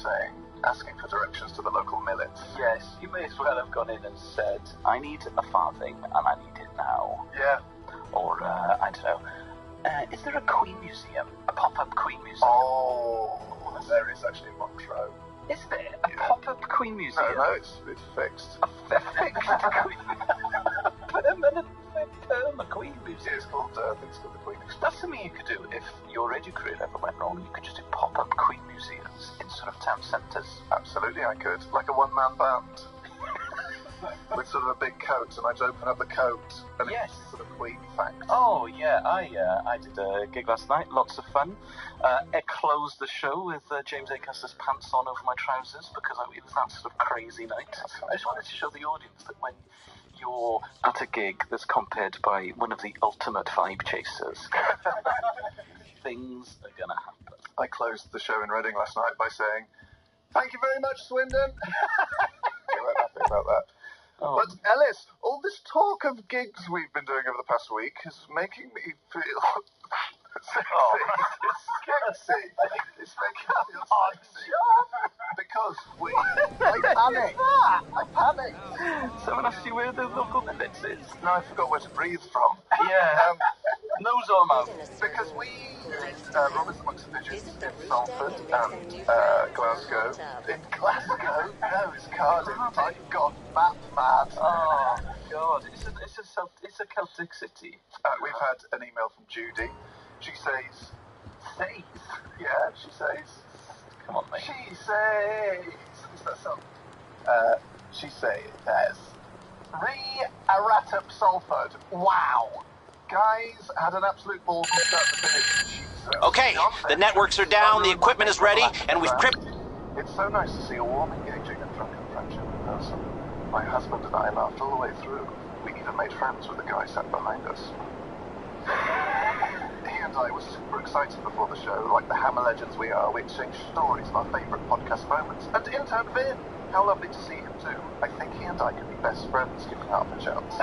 saying, asking for directions to the local millet. Yes, you may as well have gone in and said, I need a farthing and I need it now. Yeah. Or, I don't know, is there a Queen Museum? A pop-up Queen Museum? Oh, there is actually in Montreux. Is there a pop-up Queen Museum? No, it's fixed. A fixed Queen Permanent Queen Museum? It's called, I think it's called the Queen. That's something you could do if your radio career ever went wrong. You could just do pop-up Queen Museums in sort of town centres. Absolutely, I could. Like a one-man band. With sort of a big coat, and I'd open up the coat, and yes, it's sort of Queen fact. Oh yeah, I did a gig last night, lots of fun. I closed the show with James Acaster's pants on over my trousers because it was that sort of crazy night. I just wanted to show the audience that when you're at a gig that's compared by one of the ultimate vibe chasers, things are gonna happen. I closed the show in Reading last night by saying, "Thank you very much, Swindon." They weren't happy about that. Oh. But Ellis, all this talk of gigs we've been doing over the past week is making me feel sexy. It's sexy. It's making me feel sexy. Because I panicked. Someone asked you where the local millets is. No, I forgot where to breathe from. Yeah. Nose or mouth. Because we did Robert's Amongst the Pigeons in Salford and Glasgow. In Glasgow? No, it's Cardiff. I got map mad. Oh, God. It's a Celtic city. We've had an email from Judy. She says... Says? Yeah, she says... Come on, mate. She says... Is that song? She says... Re-Aratup Salford. Wow. Guys had an absolute ball from start to finish. Okay, the networks are down, the equipment is ready, and we've It's so nice to see a warm, engaging and drunken friendship in person. My husband and I laughed all the way through. We even made friends with the guy sat behind us. He and I were super excited before the show. Like the Hammer legends we are, we exchanged stories of our favourite podcast moments. And intern Vin, how lovely to see him too. I think he and I could be best friends given half a chance.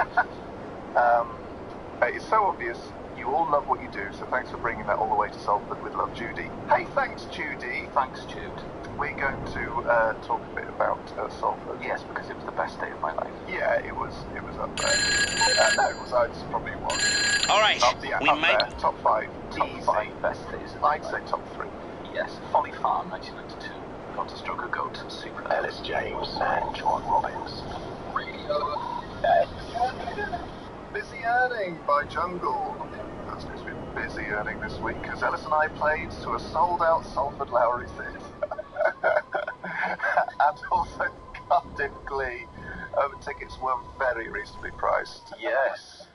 It's so obvious. You all love what you do, so thanks for bringing that all the way to Salford with love, Judy. Hey, thanks, Judy. Thanks, Jude. We're going to talk a bit about Salford. Yes, because it was the best day of my life. Yeah, it was up there. No, it was. It probably was. All right, we might there. Top 5. Top Easy 5 best days. I'd say top 3. Yes, Folly Farm, 1992. Got to Stroke a Goat. Super. Ellis James and John Robbins. Radio. Busy Earning by Jungle. That's because we've been busy earning this week, because Ellis and I played to a sold-out Salford Lowry Theatre. And also Cardiff Glee. Tickets were very reasonably priced. Yes.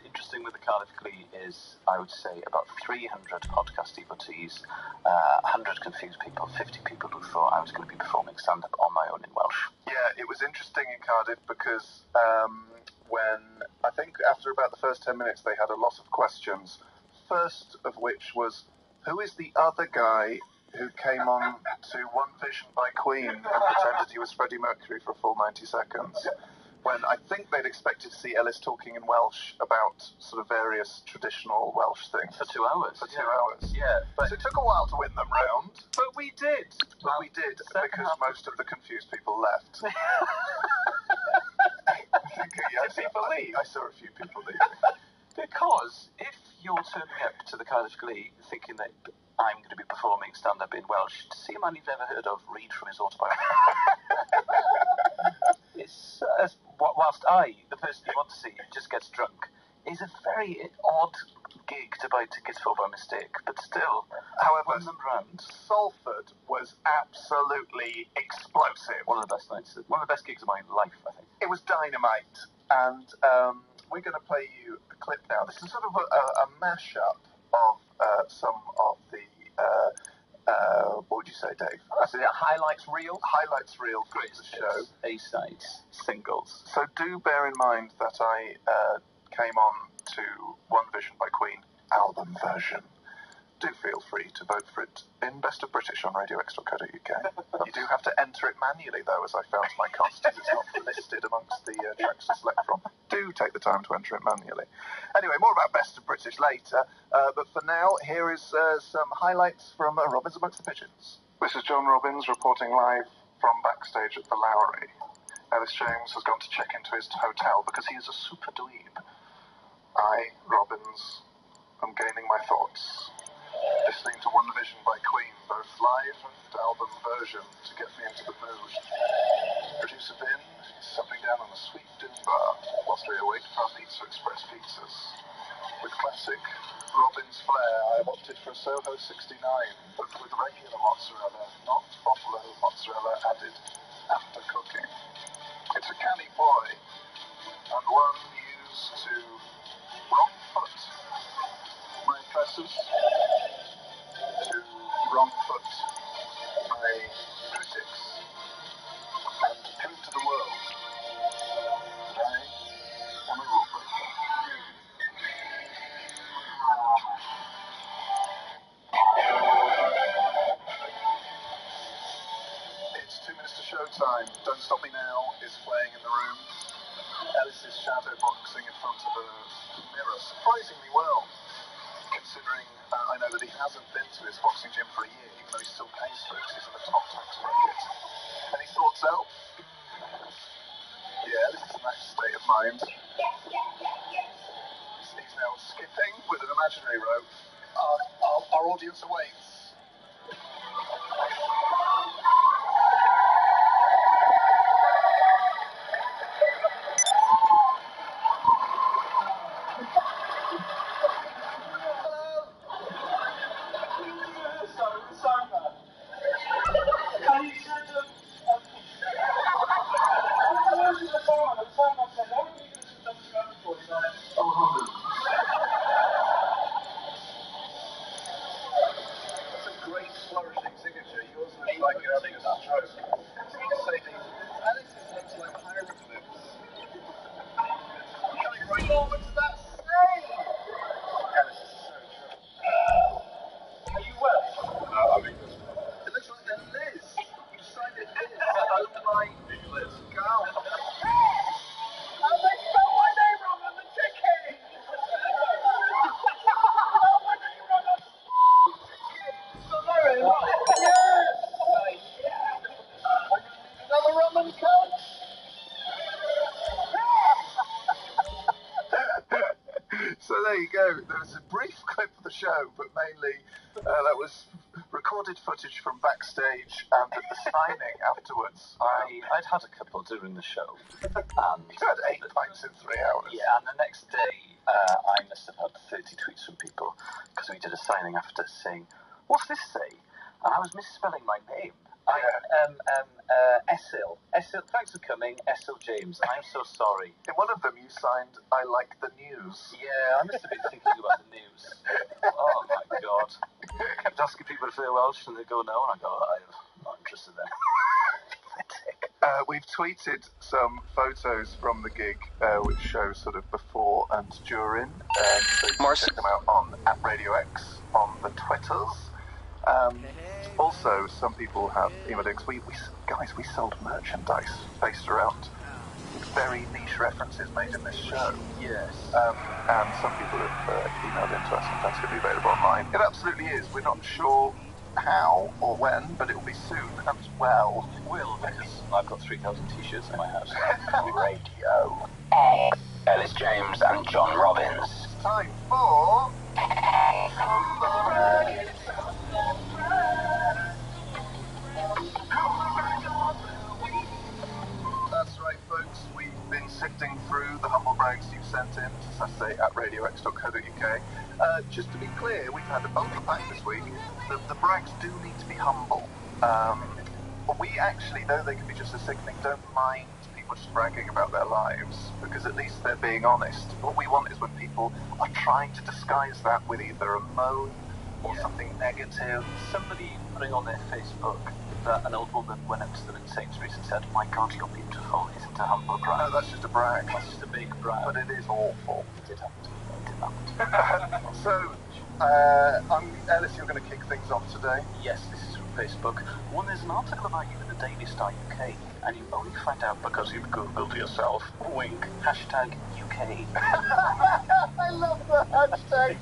Interesting with the Cardiff Glee is, I would say, about 300 podcast devotees, 100 confused people, 50 people who thought I was going to be performing stand-up on my own in Welsh. Yeah, it was interesting in Cardiff because when, I think after about the first 10 minutes, they had a lot of questions. First of which was, who is the other guy who came on to One Vision by Queen and pretended he was Freddie Mercury for a full 90 seconds? When I think they'd expected to see Ellis talking in Welsh about sort of various traditional Welsh things. For 2 hours. For 2 hours. Yeah. But so it took a while to win them round. But we did. But we did, because most of the confused people left. Did people leave? I saw a few people leave. Because if you're turning up to the Cardiff Glee thinking that I'm going to be performing stand-up in Welsh, to see a man you've never heard of read from his autobiography. It's, whilst I, the person you want to see, just gets drunk, is a very odd gig to buy tickets for by mistake, but still, however, won them round. Salford was absolutely explosive. One of the best gigs of my life, I think. It was dynamite, and we're going to play you a clip now. This is sort of a mashup of some of the what would you say, Dave? Highlights reel? Highlights reel. Great show. A-sides, singles. So do bear in mind that I came on to One Vision by Queen album version. Do feel free to vote for it in Best of British on radiox.co.uk. You do have to enter it manually, though, as I found to my cost. It's not listed amongst the tracks to select from. Do take the time to enter it manually. Anyway, more about Best of British later. But for now, here is some highlights from Robbins Amongst the Pigeons. This is John Robbins reporting live from backstage at the Lowry. Ellis James has gone to check into his hotel because he is a super dweeb. I, Robbins, am gaining my thoughts. Listening to One Vision by Queen, both live and album version, to get me into the mood. Producer Vin is supping down on a sweet doom bar whilst we await our Pizza Express pizzas. With classic Robbins flair, I have opted for a Soho 69, but with regular mozzarella, not buffalo mozzarella added after cooking. It's a canny boy, and one used to wrong foot my oppressors, to wrong foot my critics, and to prove to the world that I am a rule breaker. It's 2 minutes to showtime. Don't Stop Me Now is playing in the room. Ellis is shadow boxing in front of a mirror surprisingly well, considering I know that he hasn't been to his boxing gym for a year, even though he still pays for it. He's in the top tax bracket. Any thoughts, El? Yeah, Ellis is in that state of mind. He's now skipping with an imaginary rope. Our audience awaits. So there you go. There was a brief clip of the show, but mainly that was recorded footage from backstage and at the signing afterwards. I'd had a couple during the show. And you had 8 pints in 3 hours. Yeah, and the next day I must have had 30 tweets from people because we did a signing after saying, "What's this say?" And I was misspelling my name. Essil. Thanks for coming, Essil James. I'm so sorry. In one of them you signed, "I like the news." Yeah, I must have been thinking about the news. Oh my god. I kept asking people if they're Welsh and they go no, and I go, I'm not interested then. We've tweeted some photos from the gig, which show sort of before and during. So you can check them out on @RadioX on the Twitters. Also, some people have emailed in, 'cause we sold merchandise based around very niche references made in this show. Yes. And some people have emailed in to us, and that's going to be available online. It absolutely is. We're not sure how or when, but it will be soon as well. It will, because I've got 3,000 t-shirts in my house. Radio. Ellis James and John Robbins. Time for... That's right, folks. We've been sifting through the humble brags you've sent in to Saturday at radiox.co.uk. Just to be clear, we've had a bumper pack this week. The brags do need to be humble. But we actually, though they can be just as sickening, don't mind people just bragging about their lives, because at least they're being honest. What we want is when people are trying to disguise that with either a moan or something negative. Somebody putting on their Facebook that an old woman went up to them in Sainsbury's and said, "My God, you're beautiful." Isn't a humble brag? No, that's just a brag. That's just a big brag. But it is awful. It did happen to me. It did happen to me. So, Ellis, you're going to kick things off today. Yes, this is from Facebook. One, there's an article about you in the Daily Star UK, and you only find out because you've Googled yourself. Wink. #UK. I love the #UK.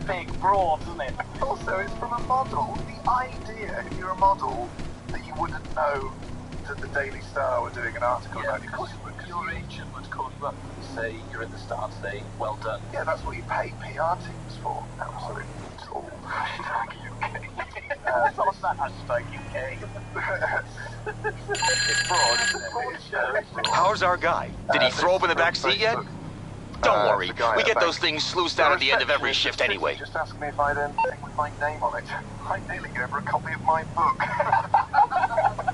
Big, broad, isn't it? Also, it's from a model. The idea, if you're a model, that you wouldn't know that the Daily Star were doing an article about you? Of course you would. Your agent would call you up and say you're in the Star today, well done. Yeah, that's what you pay PR teams for. Absolutely. Hashtag UK. It's on that hashtag UK. It's fraud, isn't it? It's fraud. How's our guy? Did he throw up in the back seat yet? Don't worry, we get those things sluiced out at the end of every shift anyway. Just ask me if I had anything with my name on it. I nearly gave her a copy of my book.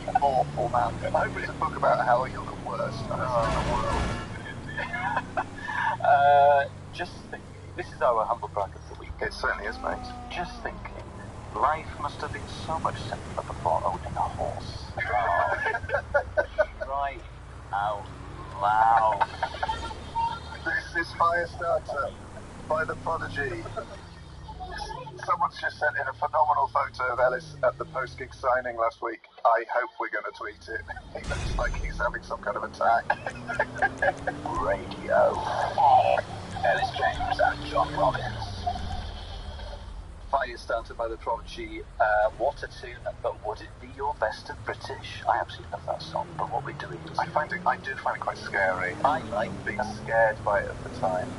You awful man. I hope it's a book about how you're the worst in the world. Just thinking, this is our humble brag of the week. It certainly is, mate. Just thinking, life must have been so much simpler before owning a horse. Right out loud. This is Firestarter by The Prodigy. Someone's just sent in a phenomenal photo of Ellis at the post-gig signing last week. I hope we're going to tweet it. He looks like he's having some kind of attack. Radio. Ellis James and John Robbins. Firestarter by The Prodigy. What a tune, but would it be your best of British? I absolutely love that song, but what we're doing is... I do find it quite scary. I like being scared by it at the time.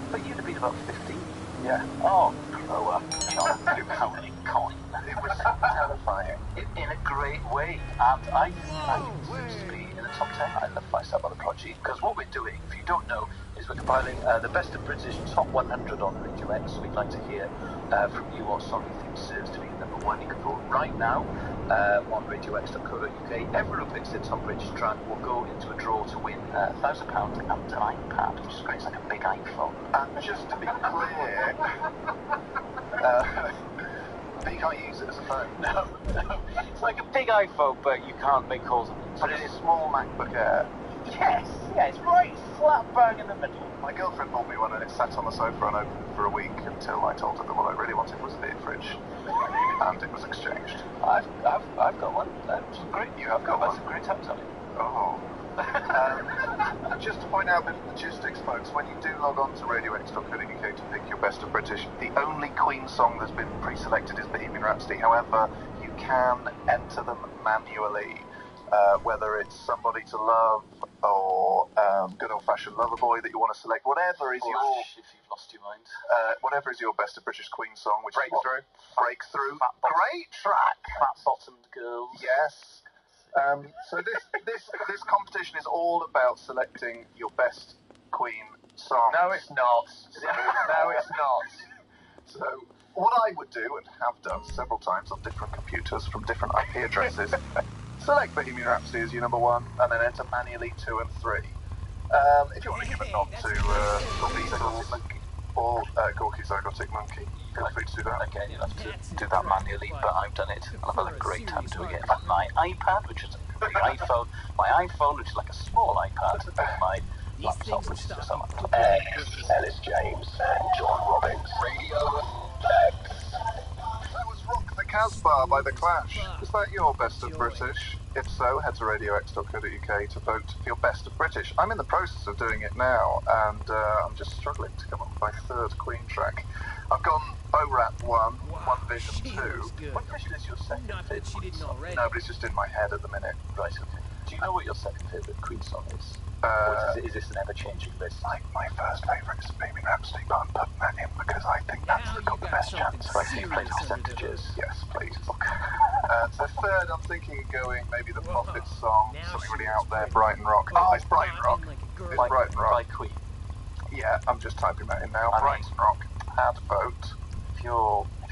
But you'd have been about 15. Yeah. Oh, grow up, John. You're pounding coin. It was terrifying. In a great way. And I think it seems to be in the top 10. I love Firestarter by The Prodigy, because what we're doing, if you don't know, is we're compiling the best of British top 100 on Radio X. We'd like to hear from you what song you think deserves to be number one. You can vote right now on radiox.co.uk. Everyone who picks the top British track will go into a draw to win £1,000 and an iPad, which is great. It's like a big iPhone. And just to be clear, but you can't use it as a phone. No. It's like a big iPhone, but you can't make calls on it. But it's a small MacBook Air. Yes, yeah, it's right slap bang in the middle. My girlfriend bought me one and it sat on the sofa unopened for a week until I told her that what I really wanted was a beer fridge. And it was exchanged. I've got one. That's great. You have got one? That's a great times on it. Oh. Just to point out a bit of logistics, folks, when you do log on to radiox.co.uk to pick your best of British, the only Queen song that's been pre-selected is Bohemian Rhapsody. However, you can enter them manually, whether it's Somebody to Love or Good Old Fashioned Lover Boy that you want to select, whatever is your... If you've lost your mind. Whatever is your best of British Queen song, which Breakthrough. Breakthrough. Great track. Fat-bottomed girls. Yes. So this competition is all about selecting your best Queen song. No, it's not. No, it's not. So what I would do, and have done several times on different computers from different IP addresses, select Bohemian Rhapsody as your number one, and then enter manually 2 and 3. If you want to give a nod to Beatles or Gorky Zygotic Monkey, feel free to do that. Again, you'll have to do that manually, but I've done it, and I've had a great time doing it. And my iPad, which is a big iPhone, my iPhone, which is like a small iPad, and my laptop, which is just a laptop. Ellis James and John Robbins. Radio X. That was Rock the Casbah by The Clash. Is that your best of British? If so, head to radiox.co.uk to vote for your best of British. I'm in the process of doing it now, and I'm just struggling to come up with my third Queen track. I've gone Bo-Rat 1, One Vision 2. What Vision is your second favourite Queen song? No, but it's just in my head at the minute. Right, okay. Do you know what your second favourite Queen song is? Or is this an ever-changing list? My first favourite is Bohemian Rhapsody, but I'm putting that in because I think that's got the best chance. Right, so you play percentages. Yes, please. So third, I'm thinking of going maybe the Prophets song, something really out there, Brighton Rock. Oh, it's Brighton Rock. It's Brighton Rock. By Queen. Yeah, I'm just typing that in now. Brighton Rock. Add vote. If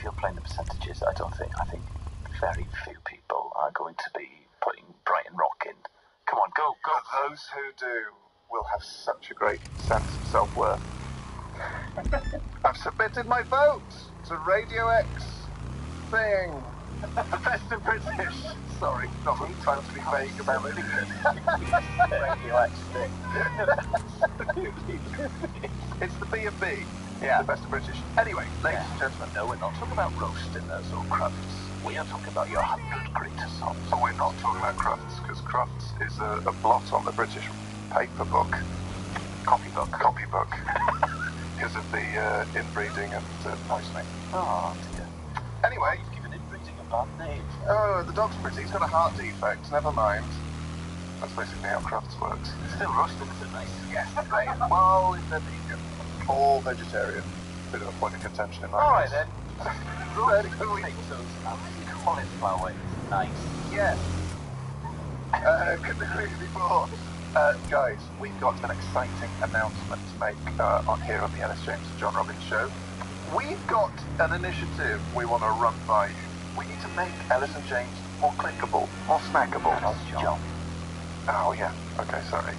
you're playing the percentages, I think very few people are going to be putting Brighton Rock in. Come on, go. But those who do will have such a great sense of self-worth. I've submitted my vote to Radio X thing. The best of British. Sorry, not really trying to be vague about it. Radio X thing. It's the B&B. Yeah. The best of British. Anyway, ladies and gentlemen. No, we're not talking about roast dinners or crufts. We are talking about your 100 greatest songs. Oh, we're not talking about crufts, because crufts is a blot on the British paper book. Copybook. Because of the inbreeding and poisoning. Oh, dear. Anyway, you've given inbreeding a bad name. Oh, the dog's pretty. He's got a heart defect. Never mind. That's basically how Crufts works. It's still roasted, is it nice? Yes, well, if they're vegan. Or vegetarian. Bit of a point of contention in that Alright case. then. Roasted potatoes and cauliflower is nice. Yes. Couldn't agree with you more. Guys, we've got an exciting announcement to make on here on the Ellis James and John Robbins show. We've got an initiative we want to run by you. We need to make Ellis and James more clickable, more snackable. John. Oh, yeah. Okay, sorry.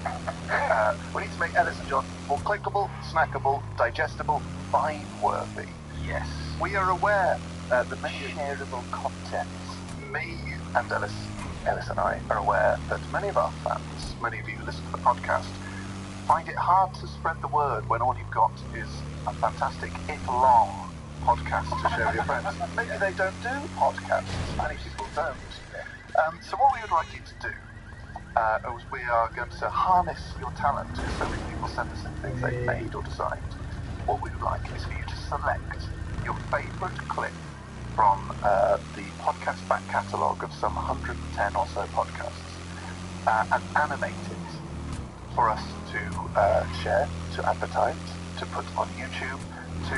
We need to make Ellis and John more clickable, snackable, digestible, vine-worthy. Yes. We are aware that many shareable content. Me and Ellis and I are aware that many of our fans, many of you who listen to the podcast, find it hard to spread the word when all you've got is a fantastic, if long, podcast to share with your friends. Maybe they don't do podcasts. Many people don't. So what we would like you to do is we are going to harness your talent, because so many people send us in things they've made or designed. What we would like is for you to select your favourite clip from the podcast back catalogue of some 110 or so podcasts and animate it for us to share, to advertise, to put on YouTube, to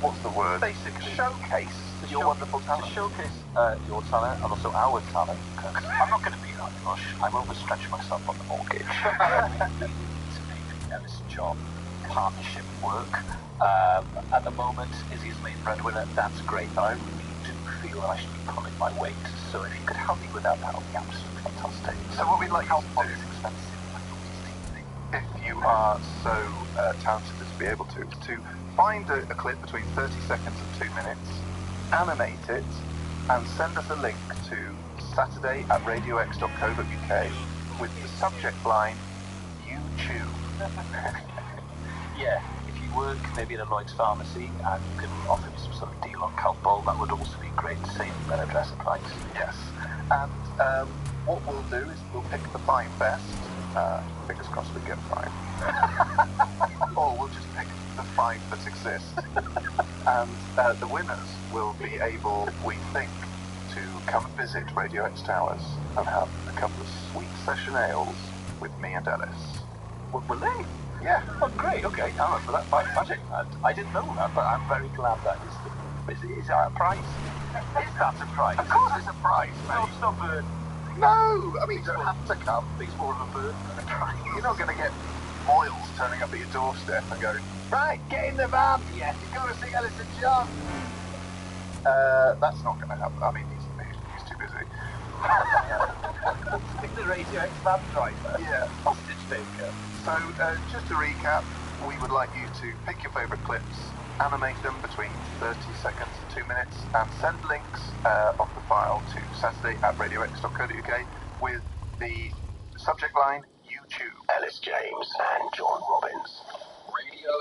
what's the word? Basically, showcase your wonderful talent. To showcase your talent and also our talent, because I'm not going to be that rush. I will overstretch myself on the mortgage. We need to make Ellis and John partnership work. At the moment, Izzy's main breadwinner. That's great, but I really do feel that I should be pulling my weight. So if you could help me with that, that would be absolutely fantastic. So what we'd like you to do, expensive. if you are so talented as to be able to find a clip between 30 seconds and 2 minutes, animate it, and send us a link to saturday@radiox.co.uk with the subject line, YouTube. Yeah, if you work maybe in a Lloyd's pharmacy and you can offer me some sort of deal on Calpol, that would also be great. Same email address applies. Yes. And what we'll do is we'll pick the fine best. Fingers crossed we get a fine. Or we'll just pick the fine that exists. And the winners will be able, we think, to come and visit Radio X Towers and have a couple of sweet session ales with me and Ellis. Will they? Yeah. Oh, great. Okay. I'm up for that. Magic. I didn't know that, but I'm very glad that is that a prize? Is that a prize? Of course it's a prize, mate. No, it's not a bird. No! I mean, you don't have to come. It's more of a bird than a prize. You're not going to get Moyles turning up at your doorstep and going, right, get in the van. Yes, you've got to see Ellis and John. That's not going to happen. I mean, he's too busy. Stick the Radio X van driver. Yeah. Hostage taker. So, just to recap, we would like you to pick your favourite clips, animate them between 30 seconds and 2 minutes, and send links of the file to saturday@radiox.co.uk with the subject line, YouTube. Ellis James and John Robbins. Radio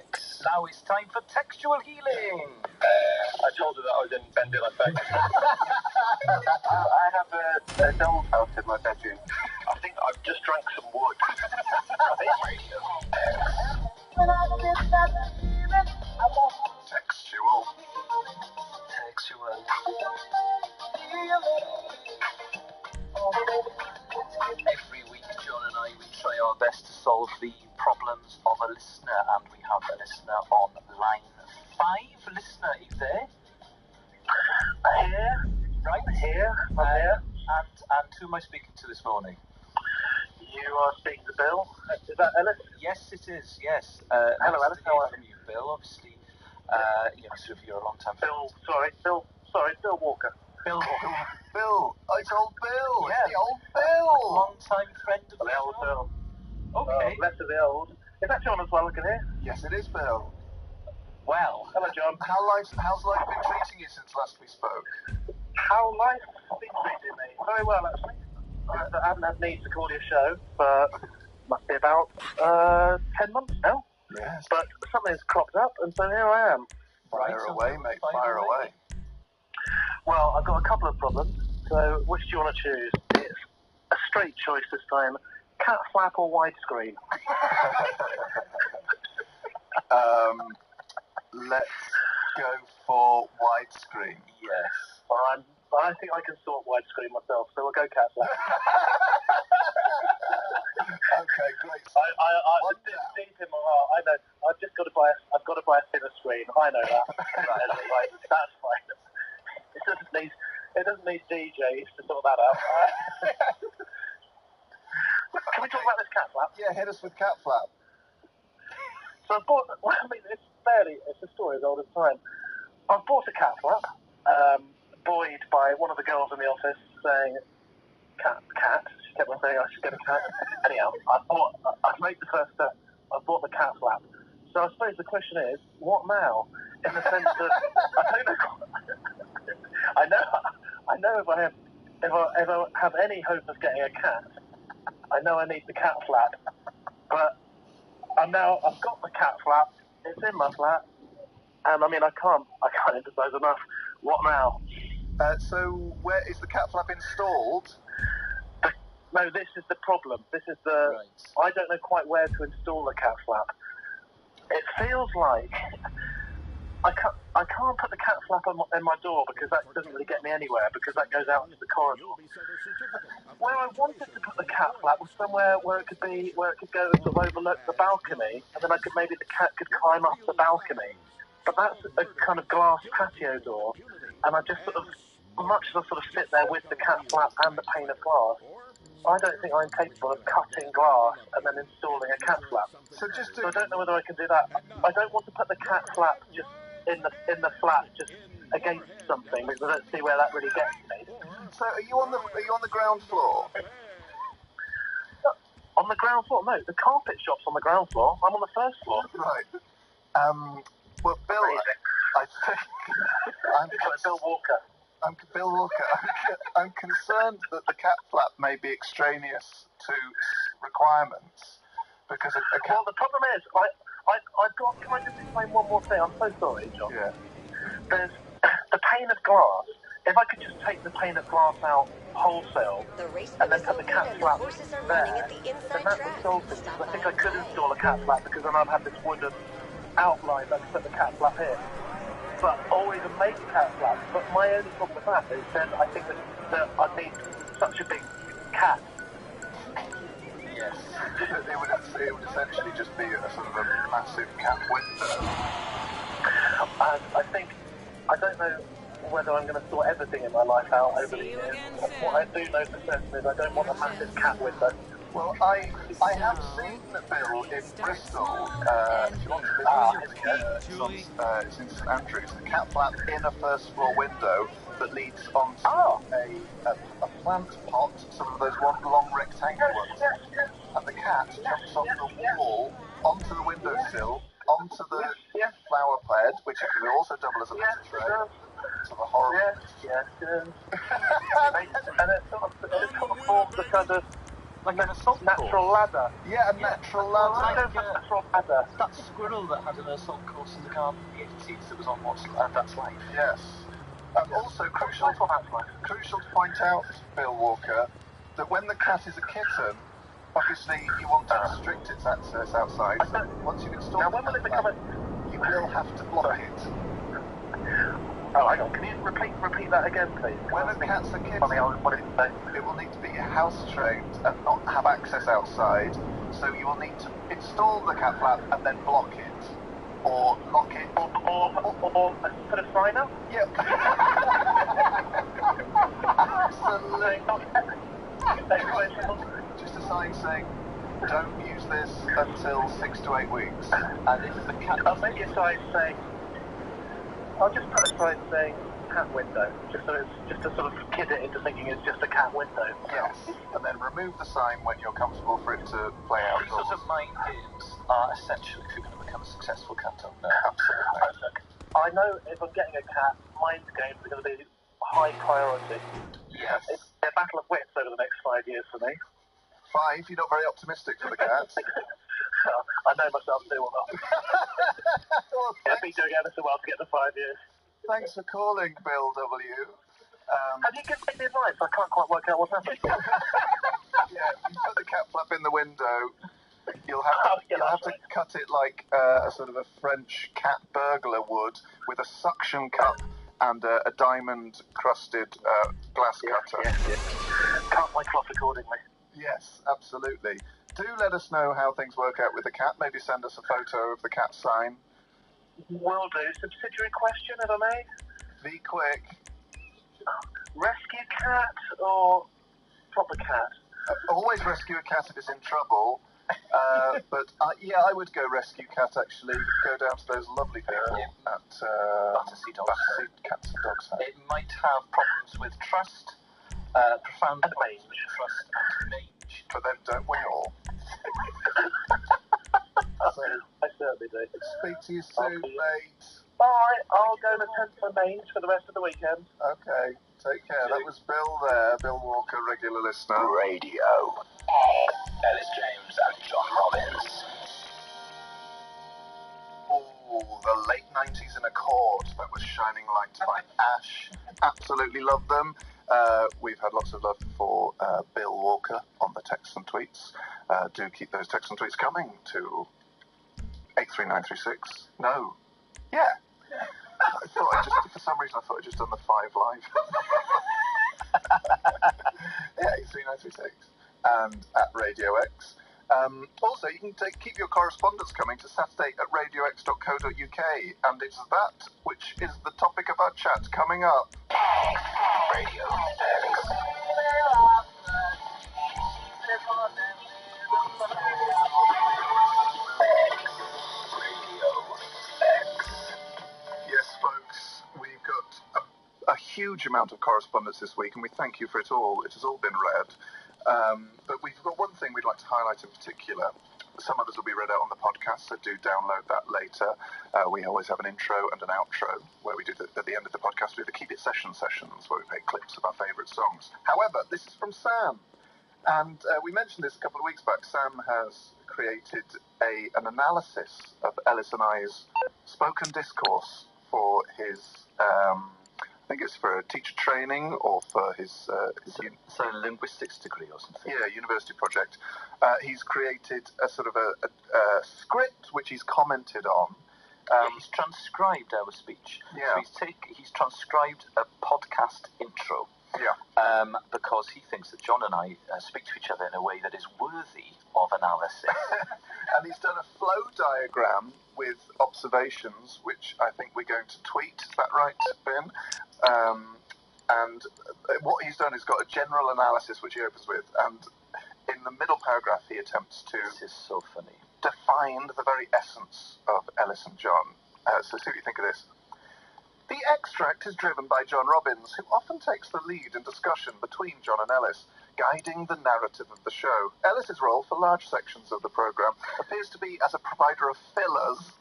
X. Now it's time for textual healing. I told her that I didn't bend it like that. I have a doll house in my bedroom. I think I've just drank some wood. Textual. Textual. Every week, John and I, we try our best to solve the problems of a listener, and we have a listener on line 5. Listener, are you there? Here. Right. I'm here. And who am I speaking to this morning? You are speaking to Bill. Is that Ellis? Yes, it is. Yes. Hello, nice Ellis. to How hear are from you, Bill. Obviously, you're a long time. Bill Walker. Bill Walker. Bill. Oh, it's old Bill. Yeah. It's the old Bill. Long time friend of The old Bill. Okay. Less of the old. Is that John as well, I can hear? Yes, it is Bill. Well. Hello, John. How's life been treating you since last we spoke? How life has been treating me? Very well, actually. I haven't had need to call your show for must be about 10 months now. Yes. But something's cropped up, and so here I am. Fire away, mate. Fire away. Well, I've got a couple of problems, so which do you want to choose? It's a straight choice this time. Cat flap or widescreen? Let's go for widescreen. Yes. I think I can sort widescreen myself, so we'll go cat flap. Okay, great. Deep in my heart, I know. I've got to buy a thinner screen. I know that. Right, that's fine. It doesn't need DJs to sort that out. Can we talk about this cat flap? Yeah, hit us with cat flap. So I bought. Well, I mean, it's a story as old as time. I bought a cat flap, buoyed by one of the girls in the office saying, cat. She kept on saying I should get a cat. Anyhow, I've made the first step. I bought the cat flap. So I suppose the question is, what now? In the sense that I know if I have any hope of getting a cat, I know I need the cat flap. But I've got the cat flap. It's in my flat, and I mean I can't emphasise enough. What now? So where is the cat flap installed? No, this is the problem. This is the. Right. I don't know quite where to install the cat flap. It feels like I can't put the cat flap in my door because that doesn't really get me anywhere because that goes out into the corridor. Where I wanted to put the cat flap was somewhere where it could go and sort of overlook the balcony, and then maybe the cat could climb up the balcony. But that's a kind of glass patio door, and I just much as I sort of sit there with the cat flap and the pane of glass, I don't think I'm capable of cutting glass and then installing a cat flap. So I don't know whether I can do that. I don't want to put the cat flap just in the flat, just against something, because I don't see where that really gets me. So are you on the ground floor? On the ground floor? No, the carpet shop's on the ground floor. I'm on the first floor. Right. Well, Bill, I think Bill Walker. I'm Bill Walker. I'm concerned that the cat flap may be extraneous to requirements because a cat. Well, the problem is, I've got. Can I just explain one more thing? I'm so sorry, John. Yeah. There's the pane of glass. If I could just take the pane of glass out wholesale and then put the cat flap there, then that would solve things. I think I could install a cat flap because then I'd have this wooden outline that I could put the cat flap in. But always a make cat flap. But my only problem with that is then I think that I'd need such a big cat. Yes. It would essentially just be a sort of a massive cat window. And I don't know whether I'm going to sort everything in my life out over the years. What I do know for certain is I don't want a massive cat window. Well, I have seen Bill in Bristol. If you want to visit, it's in St Andrews. The cat flap in a first floor window that leads onto a plant pot, some of those long rectangular ones. And the cat jumps off the wall onto the windowsill, onto the flower bed, which can also double as a litter tray. Sort of horrible. Yes. And it sort of forms a kind of like a natural ladder. Yeah, a natural ladder. Natural ladder. That squirrel that had an assault course in the garden in the 80s that was on That's Life. Yes. Also crucial to point out, Bill Walker, that when the cat is a kitten, obviously you want to restrict its access outside. So once you've installed now, when will it become you will have to block it. Oh, hang on. Can you repeat that again, please? When a cat's a kitten, it will need to be house trained and not have access outside. So you will need to install the cat flap and then block it, or lock it, or put a sign up. Yep. Absolutely. Just a sign saying, "Don't use this until 6 to 8 weeks." And if the cat, maybe a sign saying. I'll just put a sign saying cat window, just to sort of kid it into thinking it's just a cat window. Yes, and then remove the sign when you're comfortable for it to play out. These sort of mind games are essential if you're going to become a successful cat owner. Absolutely. I know if I'm getting a cat, mind games are going to be high priority. Yes. It's a battle of wits over the next 5 years for me. 5? You're not very optimistic for the cat. I know myself too well. Well, I've been doing ever so well to get to 5 years. Thanks for calling, Bill W. Have you given me the advice? I can't quite work out what's happening. Yeah, you put the cat flap in the window, You'll have to cut it like a sort of a French cat burglar would, with a suction cup and a diamond-crusted glass cutter. Yes. Cut my cloth accordingly. Yes, absolutely. Do let us know how things work out with the cat. Maybe send us a photo of the cat sign. Will do. Subsidiary question, if I may? Be quick. Rescue cat or proper cat? Always rescue a cat if it's in trouble. But I would go rescue cat, actually. Go down to those lovely people at Battersea Cats and Dogs Home. It might have problems with trust, profound problems with trust and mange. But then don't we all? So, I certainly do. speak to you soon, mate. Bye. I'll go and attend to mange for the rest of the weekend. Okay, take care. That was Bill there. Bill Walker, regular listener. Radio. Ellis James and John Robbins. Oh, the late 90s in a chord. That was Shining Lights by Ash. Absolutely love them. We've had lots of love for Bill Walker on the texts and tweets. Do keep those texts and tweets coming to 83936. No. Yeah. I thought for some reason I thought I'd just done the 5 live. Yeah, 83936. And at Radio X. Also, you can keep your correspondence coming to Saturday at radiox.co.uk, and it's that which is the topic of our chat coming up. Radio X. Yes, folks, we've got a huge amount of correspondence this week, and we thank you for it all. It has all been read. But we've got one thing we'd like to highlight in particular. Some others will be read out on the podcast, so do download that later. We always have an intro and an outro where we do at the end of the podcast, we do the Keep It sessions where we play clips of our favourite songs. However, this is from Sam. And we mentioned this a couple of weeks back. Sam has created an analysis of Ellis and I's spoken discourse for his... I think it's for a teacher training or for his So a linguistics degree or something. Yeah, university project. He's created a sort of a script which he's commented on. He's transcribed our speech. Yeah. So he's transcribed a podcast intro. Yeah. Because he thinks that John and I speak to each other in a way that is worthy of analysis. And he's done a flow diagram with observations, which I think we're going to tweet. Is that right, Ben? And what he's done is got a general analysis, which he opens with, and in the middle paragraph he attempts to... This is so funny. ...define the very essence of Ellis and John. So see what you think of this. The extract is driven by John Robbins, who often takes the lead in discussion between John and Ellis, guiding the narrative of the show. Ellis's role for large sections of the programme appears to be as a provider of fillers,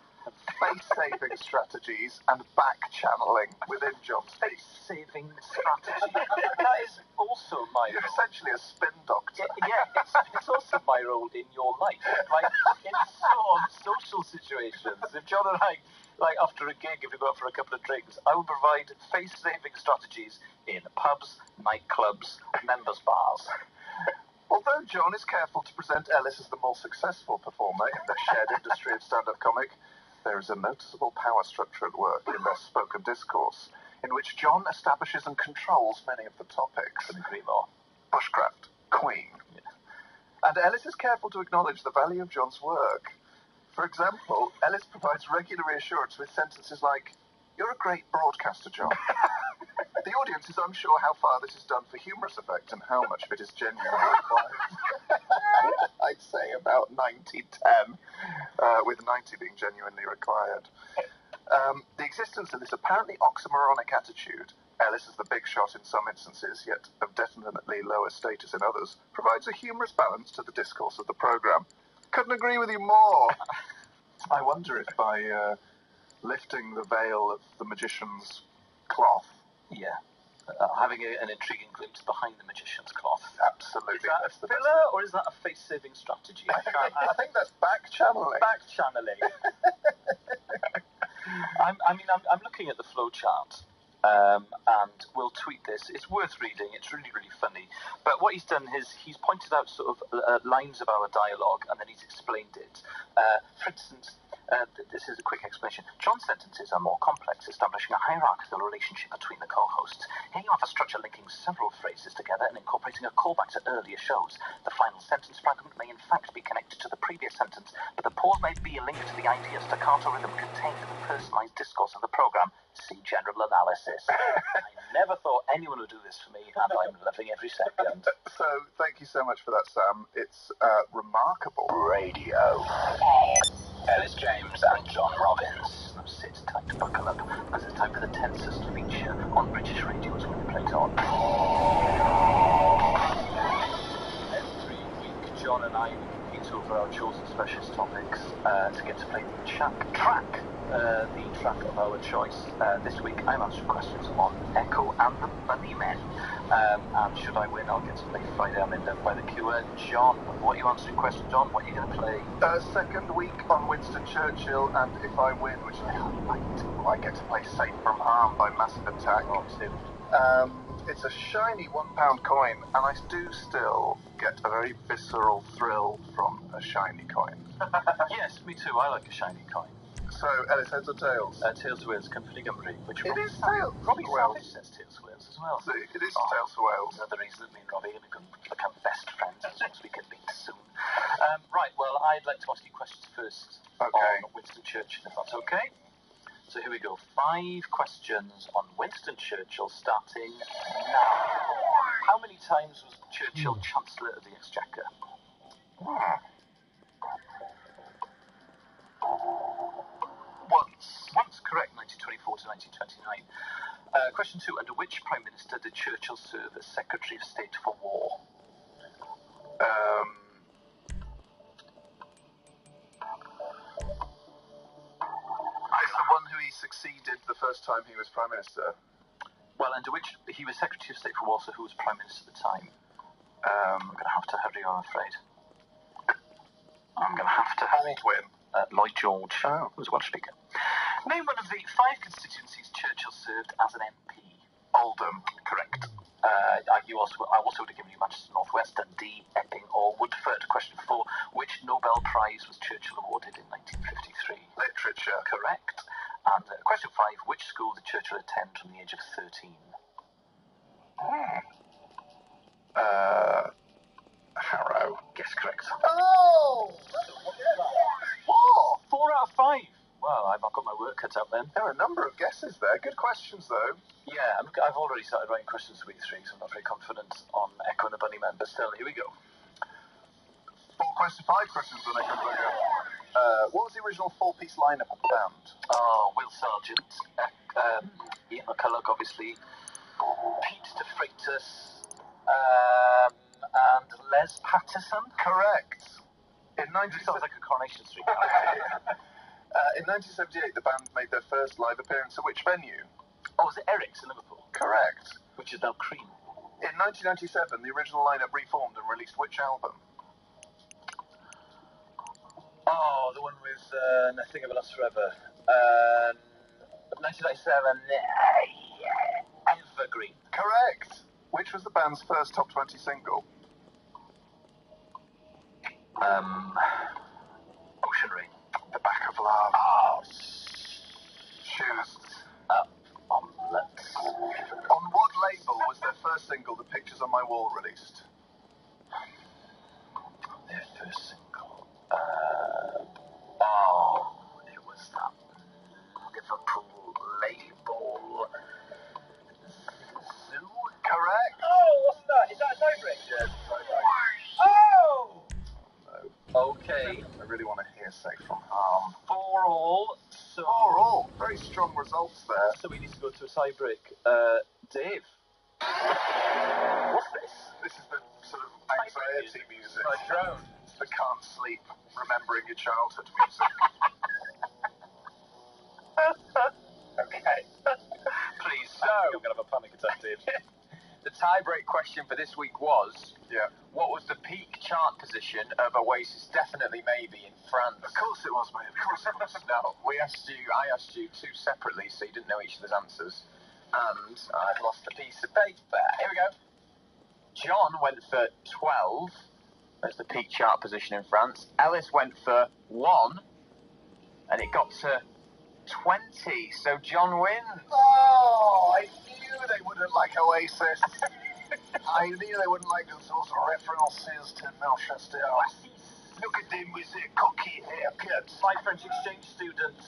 face-saving strategies, and back-channeling within John's speech. Face-saving strategy. That is also my You're role. essentially a spin doctor. Yeah, it's also my role in your life. Like, in some social situations, if John and I, like after a gig, if we go out for a couple of drinks, I will provide face-saving strategies in pubs, nightclubs, members' bars. Although John is careful to present Ellis as the more successful performer in the shared industry of stand-up comic, there is a noticeable power structure at work in their spoken discourse, in which John establishes and controls many of the topics. Couldn't agree more. Bushcraft, Queen. Yeah. And Ellis is careful to acknowledge the value of John's work. For example, Ellis provides regular reassurance with sentences like, "You're a great broadcaster, John." The audience is unsure how far this is done for humorous effect and how much of it is genuinely required. I'd say about 90-10, with 90 being genuinely required. The existence of this apparently oxymoronic attitude, Ellis is the big shot in some instances, yet of definitely lower status in others, provides a humorous balance to the discourse of the programme. Couldn't agree with you more. I wonder if by lifting the veil of the magician's cloth... Yeah. Having an intriguing glimpse behind the magician's cloth. Absolutely. Is that a filler or is that a face-saving strategy? I think that's back-channeling. Back-channeling. I'm looking at the flow chart, and we'll tweet this. It's worth reading. It's really, really funny. But what he's done is he's pointed out sort of lines of our dialogue, and then he's explained it. For instance, this is a quick explanation. John's sentences are more complex, establishing a hierarchical relationship between the co-hosts. Here you have a structure linking several phrases together and incorporating a callback to earlier shows. The final sentence fragment may in fact be connected to the previous sentence, but the pause may be a link to the idea staccato rhythm contained in the personalised discourse of the programme. See general analysis. I never thought anyone would do this for me, and I'm loving every second. So, thank you so much for that, Sam. It's remarkable. Radio. Ellis James and John Robbins. Now sit tight, buckle up, because it's time for the tensest feature on British radio's Windplate On. Every week, John and I compete over our chosen specialist topics to get to play the track. The track of our choice. This week I'm answering questions on Echo and the Bunnymen. And should I win, I'll get to play Friday I'm in Love by the Cure. John, what are you answering question, John? What are you going to play? Second week on Winston Churchill, and if I win, which I might do, I get to play Safe from Harm by Massive Attack. Oh, too. It's a shiny £1 coin, and I do still get a very visceral thrill from a shiny coin. Yes, me too. I like a shiny coin. So, Ellis, heads or tails? Tails to Wales, Company Gymru, which It is tails. Robbie to Wales. Savage says Tails to Wales as well. See, it is tails to Wales. Another reason that me and Robbie are going to become best friends as soon as we can meet soon. Right, well, I'd like to ask you questions first on Winston Churchill, if that's okay. So here we go. 5 questions on Winston Churchill, starting now. How many times was Churchill Chancellor of the Exchequer? Once, correct, 1924 to 1929. Question 2. Under which Prime Minister did Churchill serve as Secretary of State for War? It's the one who he succeeded the first time he was Prime Minister. Well, under which he was Secretary of State for War, so who was Prime Minister at the time? I'm going to have to hurry, I'm afraid. I'm going to have to hurry. Baldwin. Lloyd George, who was a Welsh speaker. Name one of the 5 constituencies Churchill served as an MP. Oldham. Correct. I also would have given you Manchester North West, Dundee, Epping, or Woodford. Question 4. Which Nobel Prize was Churchill awarded in 1953? Literature. Correct. And question 5. Which school did Churchill attend from the age of 13? Harrow. Guess correct. Oh! 4 out of 5. Well, I've not got my work cut out then. There are a number of guesses there. Good questions, though. Yeah, I've already started writing questions for week 3, so I'm not very confident on Echo and the Bunnymen, but still, here we go. 5 questions on Echo and the Bunnymen. What was the original 4-piece lineup of the band? Oh, Will Sargent, Ian McCulloch, obviously, Pete de Freitas, and Les Patterson. Correct. Sounds like a Coronation Street. In 1978, the band made their first live appearance at which venue? Oh, was it Eric's in Liverpool? Correct. Which is now Cream. In 1997, the original lineup reformed and released which album? Oh, the one with Nothing Ever Lasts Forever. 1997, Evergreen. Correct. Which was the band's first top 20 single? Ocean Rain. The Back of Love. Oh, Shoes. Omelette. On what label was their first single, The Pictures on My Wall, released? Their first single. It was that Liverpool label. Zoo? Correct. Oh, what's that? Is that a tiebreak? Yes. Oh! No. Okay. I really want to hear Safe from Harm. 4-all. So 4-all. Very strong results there. So we need to go to a tiebreak. Dave. What's this? This is the sort of anxiety music. My drone. It's the can't sleep, remembering your childhood music. Okay. Please. So, I'm going to have a panic attack, Dave. the tiebreak question for this week was, what was the peak chart position of Oasis Definitely Maybe in France? Of course it was, mate. Of course it was. No, I asked you 2 separately, so you didn't know each other's answers. And I've lost a piece of paper. Here we go. John went for 12. That's the peak chart position in France. Ellis went for 1. And it got to 20. So John wins. Oh, I knew they wouldn't like Oasis. I knew they wouldn't like those references to Manchester. Look at them with their cocky haircuts. My French exchange student,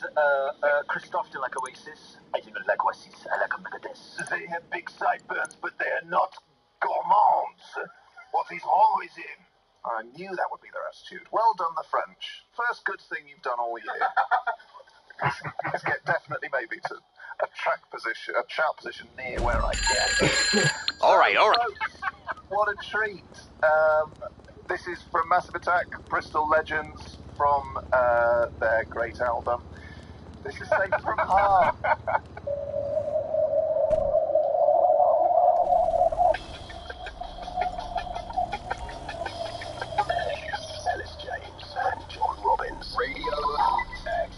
Christophe, do you like Oasis? I do not like Oasis. I like Megadeth. They have big sideburns, but they are not gourmands. What is wrong with them? I knew that would be their attitude. Well done, the French. First good thing you've done all year. Let's get definitely maybe to a chart position near where I get. All right. Folks, what a treat. This is from Massive Attack, Bristol Legends, from their great album. This is Safe from Harm. Ellis James and John Robbins. Radio X.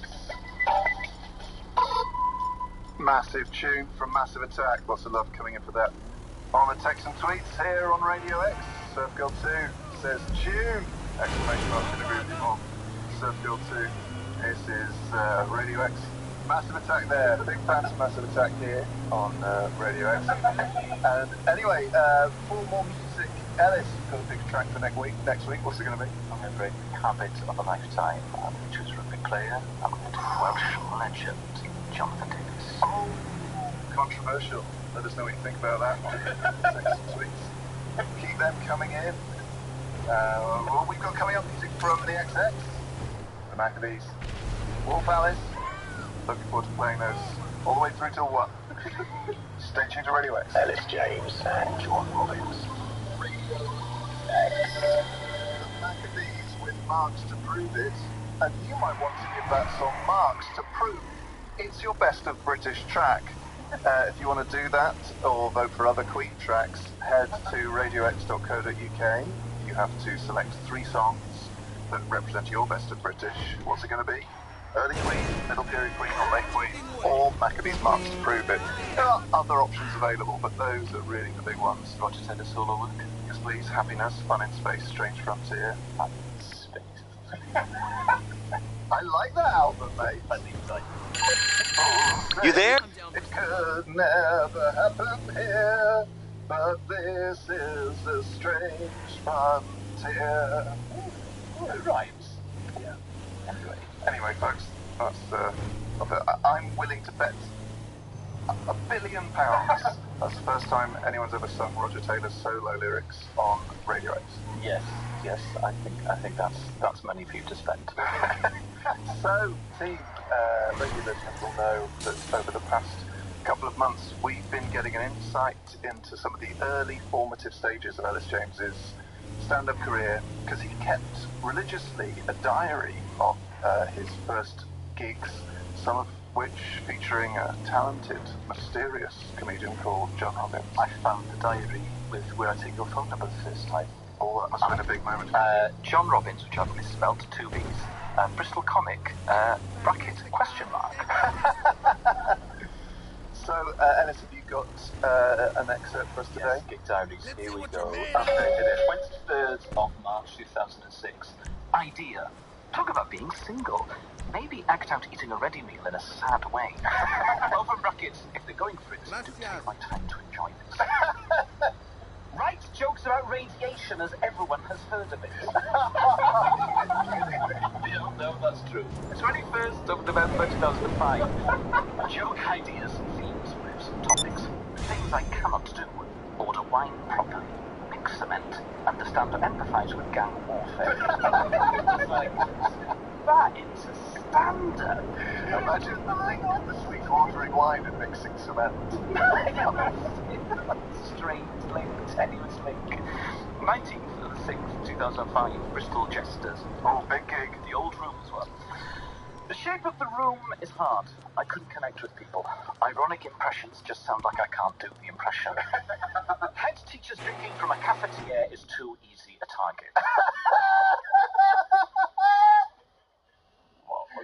Massive tune from Massive Attack. Lots of love coming in for that. On the text and tweets here on Radio X, Surf Girl 2 says tune! Exclamation mark, couldn't agree with you more. Surf Girl 2, this is Radio X. Massive Attack there. Big fans of Massive Attack here on Radio X. And anyway, for more music, Ellis, you've got a big track for next week. What's it going to be? I'm going to bring Habit of a Lifetime, which is rugby player. I'm going to do Welsh legend, Jonathan Davis. Oh, controversial. Let us know what you think about that. Text and tweets. Keep them coming in. Well, we've got coming up music from the XX, the Maccabees, Wolf Alice. Looking forward to playing those all the way through till 1. Stay tuned to Radio X. Ellis James and John Robbins. Radio X. The Maccabees with Marks to Prove It. And you might want to give that song Marks to Prove it's your best of British track. If you want to do that or vote for other Queen tracks, head to radiox.co.uk. You have to select 3 songs that represent your best of British. What's it going to be? Early Queen, Middle Period Queen, or Late Queen, or Maccabees Marks to Prove It. There are other options available, but those are really the big ones. Roger Taylor solo work. Yes, please. Happiness, Fun in Space, Strange Frontier. Fun in Space. I like that album, mate. I think so. You there? It could never happen here, but this is a strange frontier. It rhymes. Yeah. Anyway, folks, that's I'm willing to bet £1 billion. That's the first time anyone's ever sung Roger Taylor's solo lyrics on Radio X. Yes. I think that's money for you to spend. So, team, radio listeners will know that over the past couple of months we've been getting an insight into some of the early formative stages of Ellis James's stand-up career, because he kept religiously a diary of his first gigs, some of which featuring a talented, mysterious comedian called John Robbins. I found the diary with where I take your phone number the first time. Oh, that must have been a big moment. John Robbins, which I've misspelled, 2 B's. Bristol Comic, bracket, question mark. So, Ellis, have you got an excerpt for us today? Yes, Gig Diaries, here we go. 23rd of March 2006. Idea. Talk about being single. Maybe act out eating a ready meal in a sad way. Open brackets, if they're going for it, do take my time to enjoy this. Write jokes about radiation as everyone has heard of it. Yeah, no, that's true. 21st of November 2005. Joke ideas, themes, riffs, topics. Things I cannot do. Order wine properly. Mix cement. Understand or empathise with gang warfare. That is a standard. Imagine the link between ordering wine and mixing cement. Strange link, tenuous link. 19th of the 6th, 2005, Bristol Jesters. Oh, big gig. The old room as well. The shape of the room is hard. I couldn't connect with people. Ironic impressions just sound like I can't do the impression. Head teachers drinking from a cafetiere is too easy a target.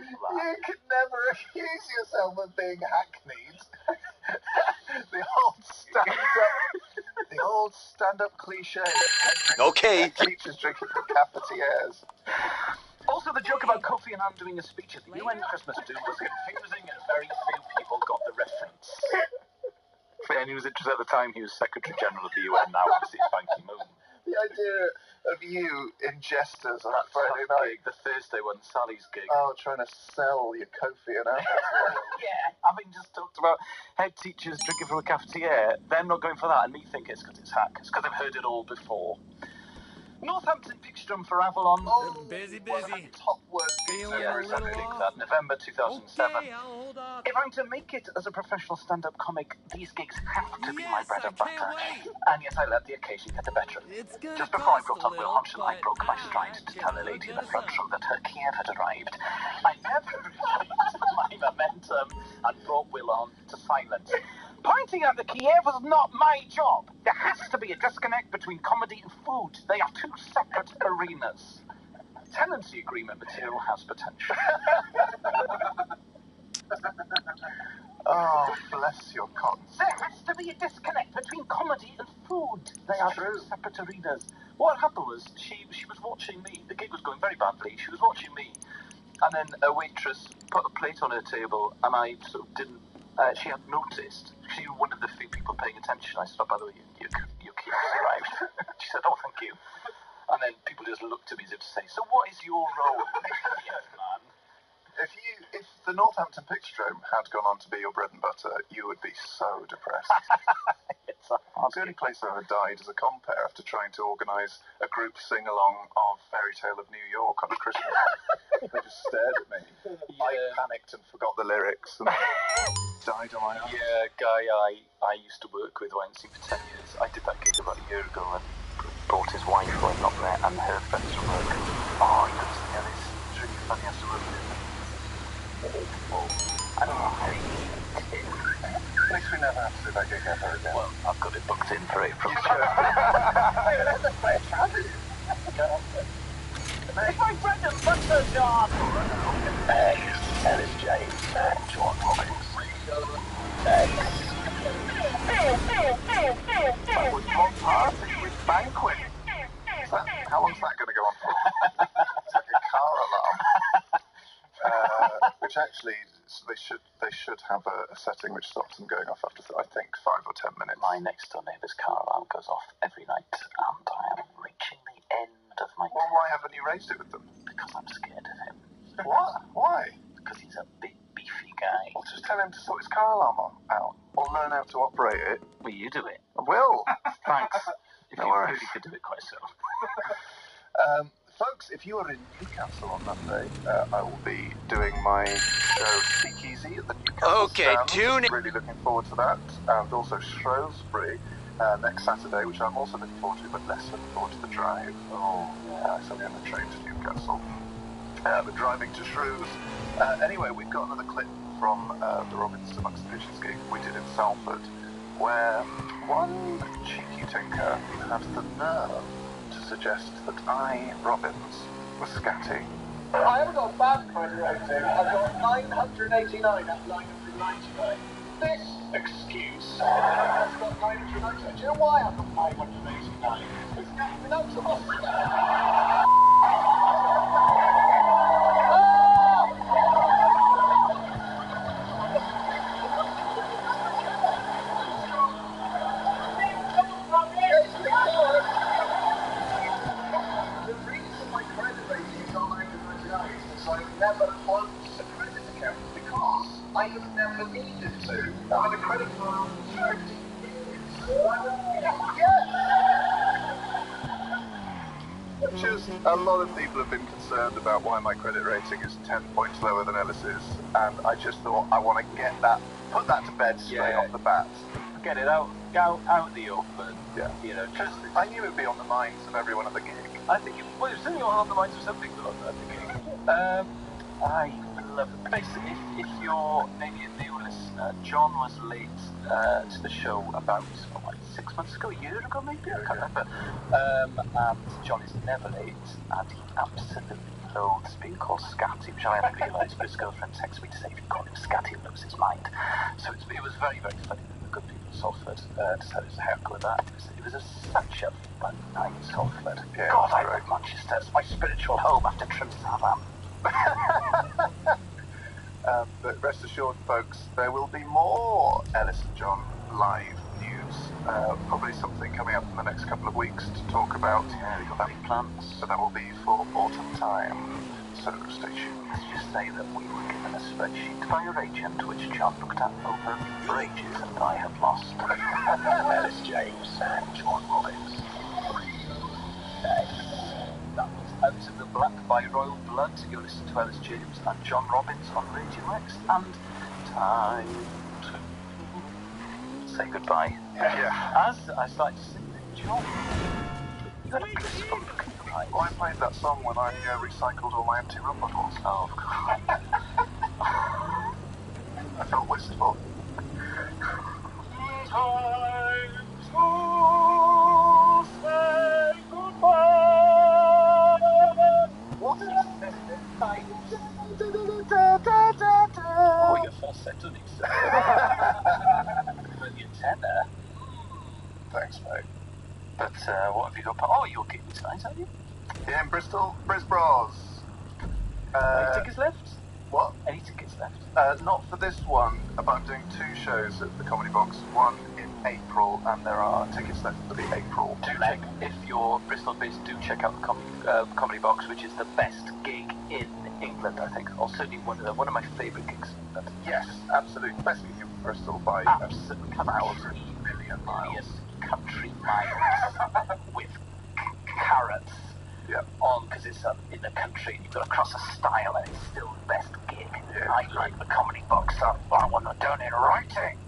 You can never accuse yourself of being hackneyed. The old stand-up cliche. Okay. Teachers drinking from cafetières. Also, the joke about Kofi Annan doing a speech at the UN Christmas do was confusing and very few people got the reference. And he was interested at the time, he was Secretary General of the UN, now obviously it's Ban Ki-moon. The idea of you in jesters on Friday night. Gig, the Thursday one, Sally's gig. Oh, trying to sell your Kofi Annan. Yeah, having just talked about head teachers drinking from a cafetiere, them not going for that, and me think it's because it's hack. It's because I've heard it all before. Northampton Pickstrom for Avalon. Oh, busy. Top words. Feeling Yeah, a little exactly. off. That November 2007. Okay, I'll hold off. If I'm to make it as a professional stand-up comic, these gigs have to be my Yes, bread I and butter. can't wait. And yet I let the occasion get the better of me. It's gonna Just before I cost brought a on Will little, Hodgson, I but broke my I stride to can tell a hook lady in the this front up. row that her Kiev had arrived. I never realized my momentum and brought Will on to silence. Pointing out that Kiev was not my job. There has to be a disconnect between comedy and food. They are two separate arenas. Tenancy agreement material has potential. Oh, bless your cotton. There has to be a disconnect between comedy and food. They are two separate arenas. What happened was she was watching me. The gig was going very badly. She was watching me, and then a waitress put a plate on her table, and I sort of didn't. She had noticed. She was one of the few people paying attention. I said, "Oh, by the way, your key has arrived." She said, "Oh, thank you." And then people just looked at me as if to say, "So what is your role?" Yes, man. If the Northampton Pickstrom had gone on to be your bread and butter, you would be so depressed. It's It's the only place I ever died as a compere after trying to organise a group sing-along of Fairy Tale of New York on a Christmas day. They just stared at me. Yeah. I panicked and forgot the lyrics and died on my own. Yeah, a guy I used to work with, I hadn't seen for 10 years. I did that gig about a year ago and brought his wife, who I'd not met, and her friends from work. Oh, you couldn't see this. It's really funny. I used to work with him. I don't know how he did. At least we never have to do that gig ever again. Well, I've got it booked in for April. It's my bread and butter, John! Ellis James, John Robbins. One party with banquet. How long's that going to go on for? It's like a car alarm. Which actually, they should have a setting which stops them going off after, I think, 5 or 10 minutes. My next door neighbour's car alarm goes off every night, and I am reaching the end of my... Well, why haven't you raised it with them? Because I'm scared of him. What? Why? Because he's a big, beefy guy. Well, just tell him to sort his car alarm out, or learn how to operate it. Will you do it? I will. Thanks. If No you worries. really could do it quite so. Folks, if you are in Newcastle on Monday, I will be doing my show Speakeasy at the Newcastle Okay, stand. tune in. Really looking forward to that. And also Shrewsbury next Saturday, which I'm also looking forward to, but less looking forward to the drive. Oh, yeah, so we're on the train to Newcastle. But driving to Shrews. Anyway, we've got another clip from the Robbins Amongst the Pigeons gig we did in Salford, where one cheeky tinker had the nerve to suggest that I, Robbins, was scatting. I haven't got bad credit rating. I've got 989 out of 999. This excuse has got 999. Do you know why I've got 989? It's not been up to us. The reason my credit rating is on 999 is I've never closed a credit account because I have never needed to. I had a credit card for 30 years. Why would Just a lot of people have been concerned about why my credit rating is 10 points lower than Ellis's, and I just thought I want to get that, put that to bed straight off the bat. Get it out in the open. Yeah. You know, Just, I knew it'd be on the minds of everyone at the gig. I think it's certainly on the minds of some people on that gig. I love it. Basically, if you're maybe a new listener, John was late to the show about 6 months ago, a year ago maybe, I can't remember. And John is never late, and he absolutely loathes being called Scatty, which I hadn't realised, but his girlfriend texted me to say if you call him Scatty, he'll lose his mind. So it was very, very funny. the good people of Salford to tell us how good that is. It was such a fun night in Salford. Yeah, God, I love Manchester. It's my spiritual home after Trimsavam. But rest assured, folks, there will be more Ellis and John live news. Probably something coming up in the next couple of weeks to talk about. Yeah, we've got big plans. So that will be for autumn time. So stay tuned. Let's just say that we were given a spreadsheet by your agent, which John looked at over for ages, and I have lost. Ellis James and John Robbins. That was Out of the Black by Royal Blood. You're listening to Ellis James and John Robbins on Radio X, and time to say goodbye. Yeah. As I started to sing it, John, you had a blissful looking right. Well, I played that song when I recycled all my empty rum bottles. Oh, God. I felt wistful. Time to say goodbye. What is this? Oh, your falsetto needs brilliant tenor. Thanks, mate. But what have you got? Oh, you're gigging tonight, aren't you? Yeah, in Bristol, Brisbros. Any tickets left? What? Any tickets left? Not for this one, but I'm doing 2 shows at the Comedy Box. One in April, and there are tickets left for the April. Do check, if you're Bristol-based, do check out the Comedy Box, which is the best gig in England, I think, or certainly one of my favourite gigs in England. Yes, absolutely. Best gig in Bristol by Absolutely. 1,000 million miles. Country miles with carrots. Yeah. On, because it's in the country, and you've got to cross a stile, and it's still the best gig. Yeah, I like the Comedy Box. I want it done in writing.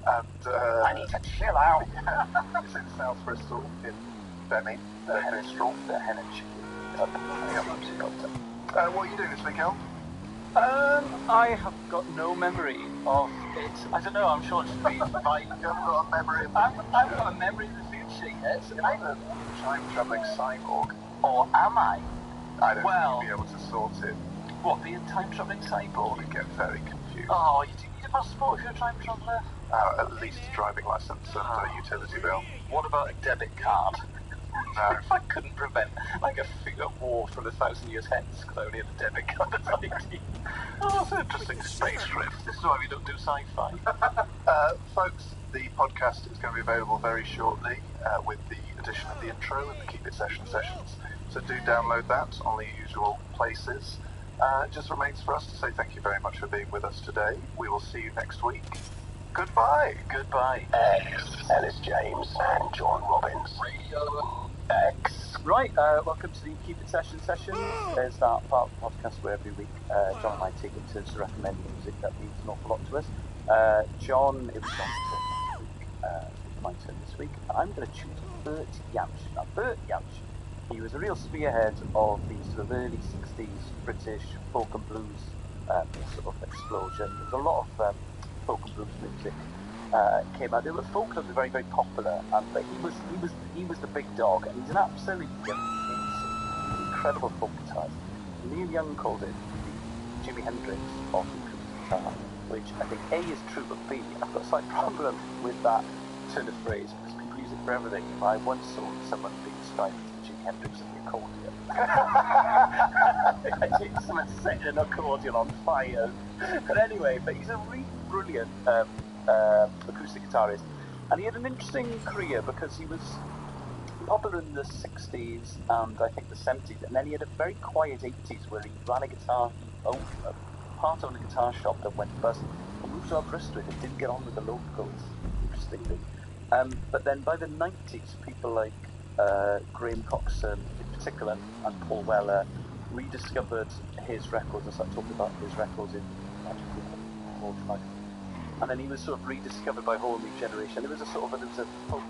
And I need to chill out. It's in South Bristol, in Benny, Minstrel. The Henich. What are you doing this weekend? I have got no memory of it. I don't know, I'm sure it's been by... You haven't got a memory of I've got a memory of the future, yes. I'm a time-travelling cyborg. Or am I? I don't Well, think you'll be able to sort it. What, being a time-travelling cyborg? You get very confused. Oh, you do need a passport if you're a time traveller? At least a driving licence and a utility bill. What about a debit card? No. If I couldn't prevent like a war from 1,000 years hence because I only had a debit card as ID. Oh, that's an interesting space trip. This is why we don't do sci-fi. Folks, the podcast is going to be available very shortly with the addition of the intro and the Keep It Sessions. So do download that on the usual places. It just remains for us to say thank you very much for being with us today. We will see you next week. Goodbye. Goodbye. Ellis James and John Robbins. Radio X. Right, welcome to the Keep It Sessions. There's that part of the podcast where every week John and I take in turns to recommend music that means an awful lot to us. John, it was John's turn this week. It's my turn this week. I'm going to choose Bert Jansch. Now, Bert Jansch, he was a real spearhead of the sort of early 60s British folk and blues sort of explosion. There's a lot of folk and blues music came out. The folk clubs were very, very popular, but he was the big dog, and he's an absolutely incredible folk guitarist. Neil Young called it the Jimi Hendrix of the acoustic guitar, which I think A is true, but B, I've got a slight problem with that turn of phrase because people use it for everything. I once saw someone being described as Jimi Hendrix of the accordion. I think someone setting an accordion on fire. But anyway, he's a really brilliant acoustic guitarist, and he had an interesting career because he was popular in the 60s and I think the 70s, and then he had a very quiet 80s where he ran a guitar, he owned part of a guitar shop that went bust. He moved to Aberystwyth and didn't get on with the locals, interestingly. But then by the 90s, people like Graham Coxon in particular and Paul Weller rediscovered his records and started talking about his records in Magic. And then he was sort of rediscovered by a whole new generation. There was a sort of folk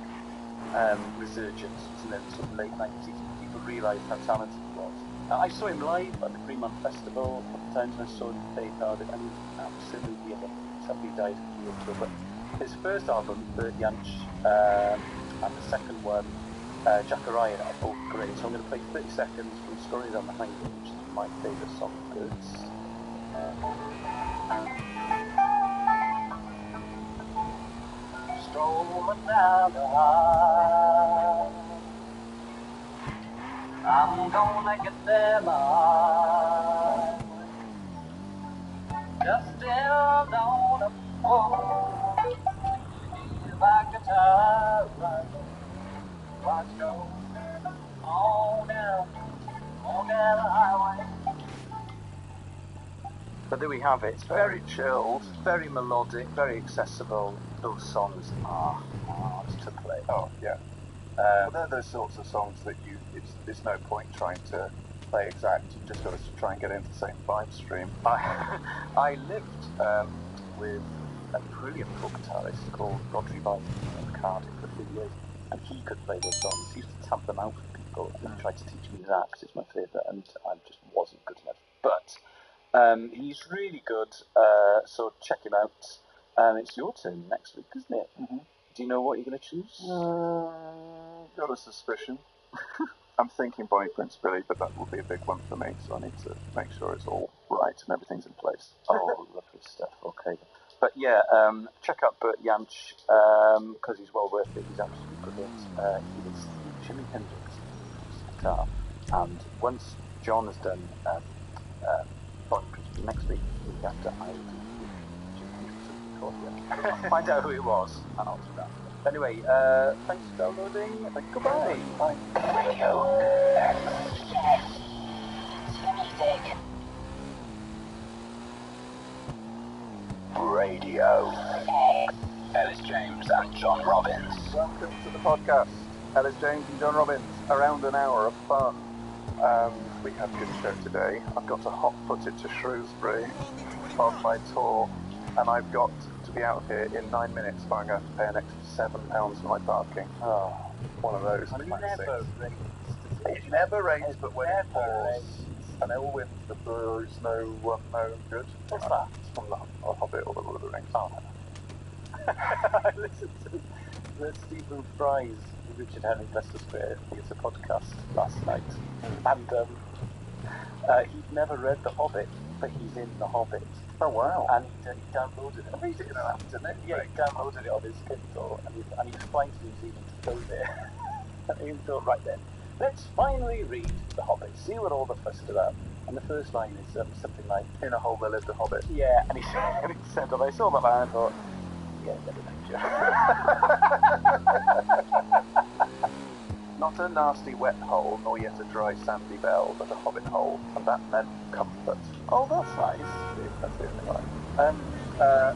resurgence in the sort of late 90s. People realised how talented he was. I saw him live at the Fremont Festival a couple of times, and I saw him play Cardiff, and he was absolutely amazing. Except he died a year or two. But his first album, Bert Jansch, and the second one, Jackaraya, are both great. So I'm going to play 30 seconds from Stories on the Highway, which is my favourite song of Bert's. strolling down the high. I'm gonna get there my just still don't afford. If I could turn watch go on down the highway. But there we have it. It's very chilled, very melodic, very accessible. Those songs are hard to play. Oh, yeah. Well, they're those sorts of songs that it's no point trying to play exact. You've just got to try and get into the same vibe stream. I lived with a brilliant folk guitarist called Rodri Boyd in Cardiff for a few years, and he could play those songs. He used to tap them out for people, and he tried to teach me that because it's my favourite, and I just wasn't good enough. But he's really good, so check him out. It's your turn next week, isn't it? Mm-hmm. Do you know what you're going to choose? Got a suspicion. I'm thinking Bonnie Prince Billy, but that will be a big one for me, so I need to make sure it's all right and everything's in place. Oh, lovely stuff. Okay. But yeah, check out Bert Jansch, because he's well worth it. He's absolutely brilliant. He is the Jimi Hendrix guitar. And once John has done Bonnie Prince Billy next week, after I will do Jimi Hendrix record, yeah. Find out who it was, and I'll do that. Anyway, thanks for downloading. Goodbye. Bye. Radio. Ellis James and John Robbins. Welcome to the podcast. Ellis James and John Robbins. Around an hour of fun. We have a good show today. I've got to hot-foot it to Shrewsbury on my tour, and I've got to be out here in 9 minutes, so I'm going to have to pay an extra £7 for my parking. Oh, one of those classics. It never rains, but when it pours, and it will win the Blue no good. What's that? It's from the Hobbit or the Lord of the Rings. Oh, I listened to the Stephen Fry's Richard Henry Leicester Square Theatre podcast last night, and he'd never read The Hobbit, but he's in The Hobbit. Oh wow! And he downloaded it. Read it in an afternoon. Yeah, he downloaded it on his Kindle, and he was flying to New Zealand to go there. And he thought, right then, let's finally read The Hobbit, see what all the fuss is about. And the first line is something like, "In a hole there lived a hobbit." Yeah, and he said, and I saw that line and thought, yeah, get the picture. Not a nasty wet hole, nor yet a dry sandy bell, but a hobbit hole, and that meant comfort. Oh, that's nice. That's the only line. Are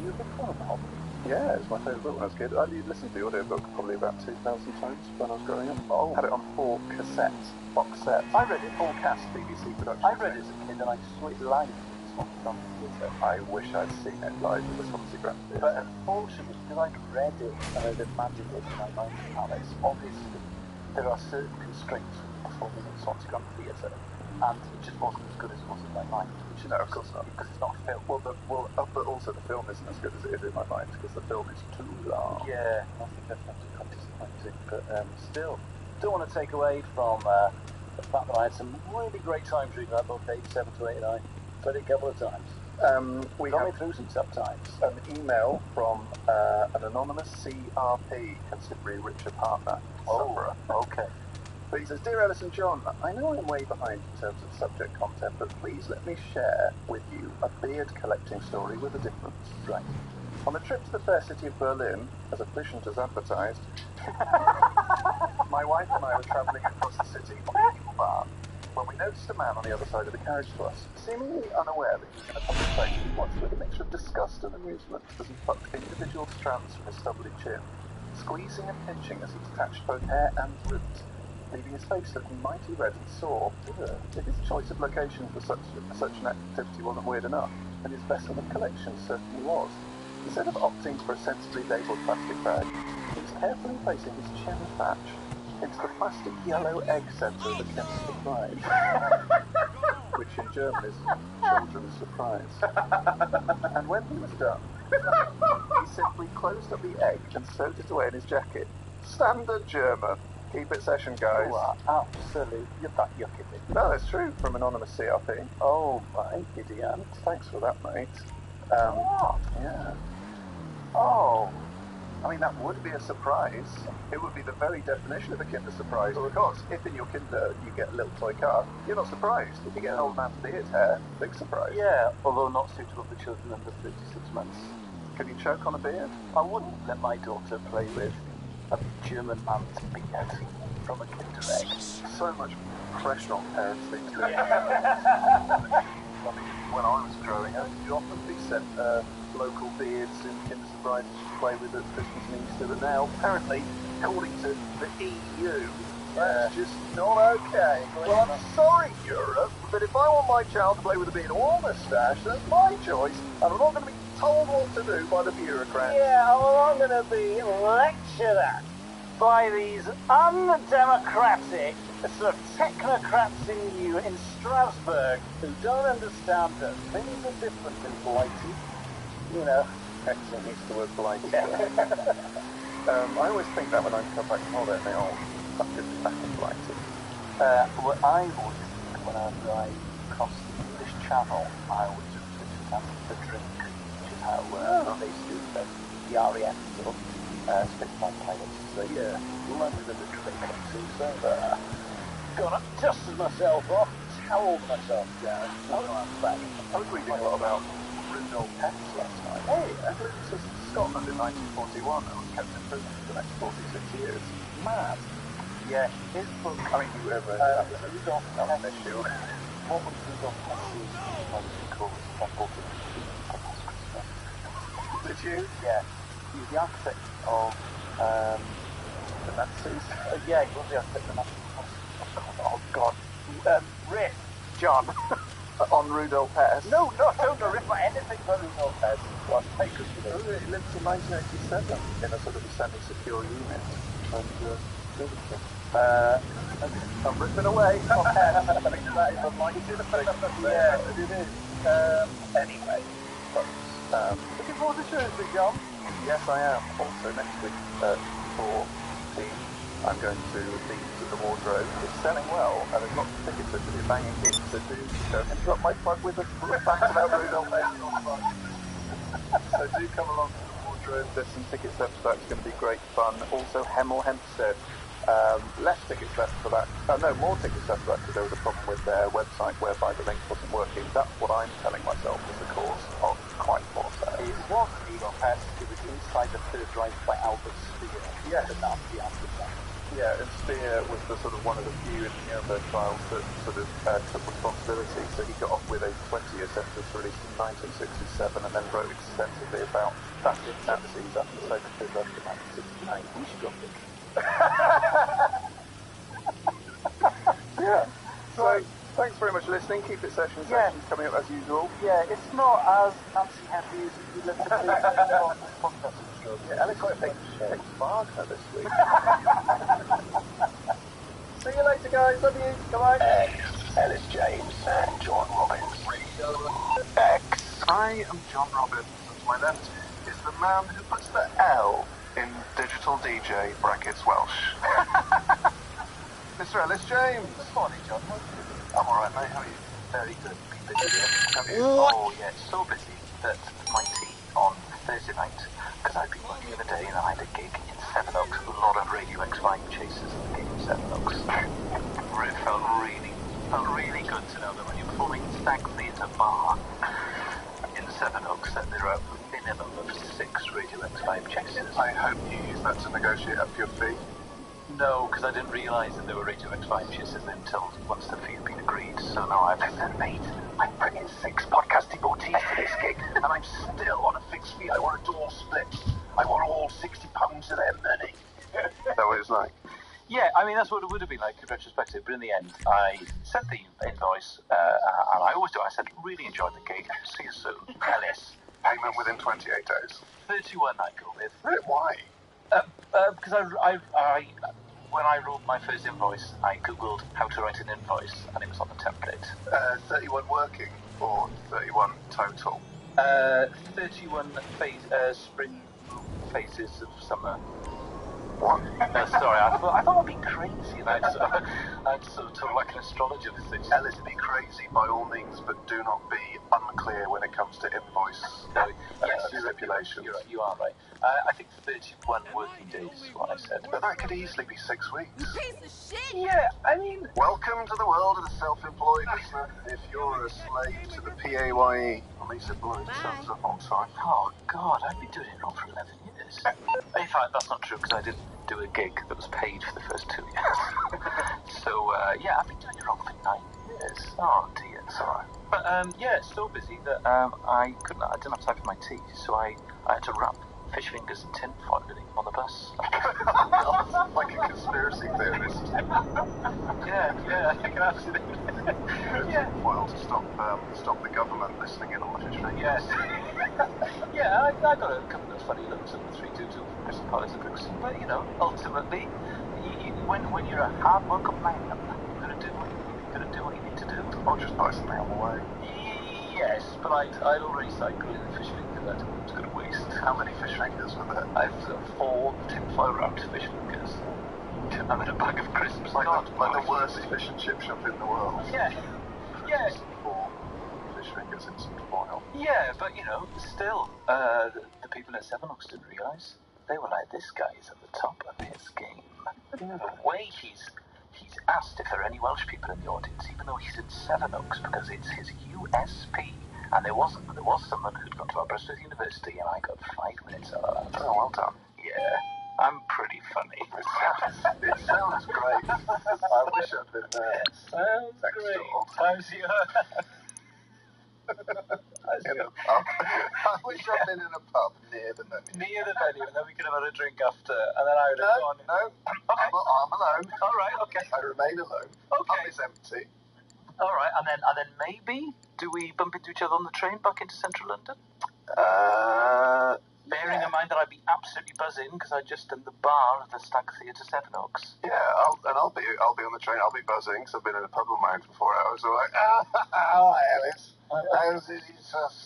you a big fan of The Hobbit? Yeah, it's my favourite book when I was a kid. I listened to the audiobook probably about 2,000 times when I was growing up. Oh. Had it on 4 cassettes, box set. I read it. 4 cast BBC production. I read it as a kid and I saw it live in the Swansea Grand Theatre. I wish I'd seen it live at the Swansea Grand Theatre. But unfortunately, because I'd read it and I'd imagined it in my mind's palace, obviously there are certain constraints for performing at Swansea Grand Theatre, and it just wasn't as good as it was in my mind. Which No, of course not. Because it's not a film. But also the film isn't as good as it is in my mind because the film is too long. Yeah, I think that's quite disappointing. But still, don't want to take away from the fact that I had some really great times reading that book, 87 to 89. Read it a couple of times. We got me have through some tough times. an email from an anonymous CRP, considerably richer partner, Sufferer. Okay. But he says, "Dear Ellis and John, I know I'm way behind in terms of subject content, but please let me share with you a beard collecting story with a difference. Right. On a trip to the fair city of Berlin, as efficient as advertised, my wife and I were travelling across the city on a mule bar when we noticed a man on the other side of the carriage to us, seemingly unaware that he was in a public place. He watched with a mixture of disgust and amusement as he plucked individual strands from his stubbly chin, squeezing and pinching as he detached both hair and root, leaving his face looking mighty red and sore. If his choice of location for such an activity wasn't weird enough, then his vessel of collection certainly was. Instead of opting for a sensibly labelled plastic bag, he was carefully placing his chin patch into the plastic yellow egg centre of the Kim's surprise, which in German is children's surprise. And when he was done, he simply closed up the egg and stowed it away in his jacket. Standard German. Keep it session, guys. You are absolutely, you're kidding. No, that's true, from anonymous CRP. Oh my idiot. Thanks for that, mate. What? Yeah. Oh, I mean, that would be a surprise. It would be the very definition of a Kinder surprise. Of course, if in your Kinder you get a little toy car, you're not surprised. If you get an old man's beard hair, big surprise. Yeah, although not suitable for children under 36 months. Can you choke on a beard? I wouldn't let my daughter play with a German man's beard from a Kinder egg. So much pressure on parents these days. I mean, when I was growing up, you'd often be sent local beards in Kinder surprises to play with at Christmas and Easter, but now, apparently, according to the EU, that's just not okay. Well, I'm sorry, Europe, but if I want my child to play with a beard or a moustache, that's my choice, and I'm not going to be told what to do by the bureaucrats. Yeah, well, I'm going to be lectured at by these undemocratic sort of technocrats in Strasbourg who don't understand that things are different in Blighty. You know. Excellent use of the word blighty. I always think that when I come back from holiday and they all fuckers back in Blighty. Well, I always think whenever I cross the English Channel, I always just have the drink, which is how they do the RAF stuff, Spitfire pilots. So yeah, landed in the drink too, so Gone up, dusted myself off, towelled myself down. I was reading a lot about Rudolf Hess last night. Oh yeah, this was Scotland in 1941 and was kept in prison for the next 46 years. Mad. yeah, his book. I mean, you ever that was Rudolf an issue. What was Rudolf Hess's called? Did you? Yeah, he was the architect of The Nazis? yeah, he was the architect of the Nazis. Oh God. Riff, John, on Rudolf Hess. No, don't riff on anything but Rudolf Hess. What papers he lived till 1987 in a sort of a semi-secure unit. And I'm ripping away. That is unlikely. Yeah, it is. Anyway, Looking forward to Tuesday, John. Yes, I am. Also next week at 4:15, I'm going to Leeds at the Wardrobe. It's selling well, and there's lots of tickets that should be banging gigs, so do don't interrupt my plug with a fact about Rudolf Hess. So do come along to the Wardrobe. There's some tickets left for that. It's going to be great fun. Also, Hemel Hempstead. Less tickets left for that. No, more tickets left for that because there was a problem with their website whereby the link wasn't working. That's what I'm telling myself is the cause of quite poor sales. It was Rudolf Hess. It was inside the third drive by Albert Speer. Yes. The Nazi after. Yeah, and Speer was the sort of one of the few in the Nuremberg trials that sort of took responsibility. So he got off with a 20-year sentence released in 1967 and then wrote extensively about fascist Nazis after the Soviet Union in 1969. We should drop it. Yeah. So, thanks very much for listening. Keep it sessions coming up as usual. Yeah, it's not as Nancy heavy as you listen to on this podcast. Yeah, Alex quite thanks Wagner this week. See you later, guys. Love you. Goodbye. Ellis James and John Robbins. X. I am John Robbins, and to my left is the man who puts the L in digital DJ brackets Welsh. Mr. Ellis James. Good morning, John. I'm alright, mate. How are you? Very good. Been busy here. Have you? Oh, yeah, so busy that my team on Thursday night, because I'd been working the day and I had a gig in Seven Oaks, a lot of Radio X5 chases at the gig in Seven Oaks. It felt really good to know that when you're performing Stag Theatre Bar in Seven Oaks, that there are a minimum of 6 Radio X5 chases. I hope you use that to negotiate up your fee. No, because I didn't realise that there were Radio X5 chases until once the fee had been agreed. So now I've said, mate, I'm bringing 6 podcast devotees to this gig, and I'm still on a fixed fee. I want a door split. I want all £60 of their money. Is that what it's like? Yeah, I mean, that's what it would have been like in retrospective. But in the end, I sent the invoice, and I always do. I said, really enjoyed the gig. See you soon. Ellis. Payment within 28 days. 31 I go with. Really? Why? Because I when I wrote my first invoice, I googled how to write an invoice, and it was on the template. 31 working or 31 total? 31 spring phases of summer. What? Sorry, I thought I'd be crazy, and I'd sort of talk like an astrologer with things. Ellis, be crazy by all means, but do not be unclear when it comes to invoice stipulations. You're right, you are right. I think 31 working days is what I said. But that could easily be 6 weeks. You piece of shit! Yeah, I mean... Welcome to the world of the self-employed, listener. If you're a slave to the PAYE, at least it blows turns up on time. Oh, God, I've been doing it wrong for 11 years. In fact, that's not true, because I didn't do a gig that was paid for the first 2 years. So, yeah, I've been doing it wrong for 9 years. Oh, dear, it's alright. But, yeah, it's so busy that I didn't have time for my tea, so I had to wrap fish fingers and tin foil on the bus. Like a conspiracy theorist. Yeah, I think absolutely. Yeah. Well, to stop the government listening in on the fish fingers. Yes. Yeah, I got a couple of funny looks at the 322 from Crystal Palace and Brooks. But, you know, ultimately, when you're a hard worker man, you've got to do what you need to do. Or just buy something on the way. Yes, but I'd already cycled in the fish finger that I was going to waste. How many fish fingers were there? I've 4 tinfoil wrapped fish fingers. I'm in a bag of crisps. Like the worst fish and chip shop in the world. Yeah. Yes. 4 fish fingers in some foil. Yeah, but you know, still, the people at Seven Oaks didn't realise. They were like, this guy is at the top of his game. The way he's asked if there are any Welsh people in the audience, even though he's in Seven Oaks, because it's his USP. And there was someone who'd gone to Aberystwyth University, and I got 5 minutes out of that. Oh, well done. Yeah, I'm pretty funny. It sounds great. I wish I'd been there. Sounds Next great. door. How's you? In a pub. I wish I'd been in a pub near the venue. Near the venue, and then we could have had a drink after, and then I would have gone. No, Okay. I'm alone. All right. Okay. I remain alone. Okay. Pub is empty. All right, and then maybe do we bump into each other on the train back into central London? Bearing in mind that I'd be absolutely buzzing because I just done the bar at the Stag Theatre Seven Oaks. Yeah, I'll be on the train. I'll be buzzing because I've been in a pub of mine for 4 hours. So like, hi Alice.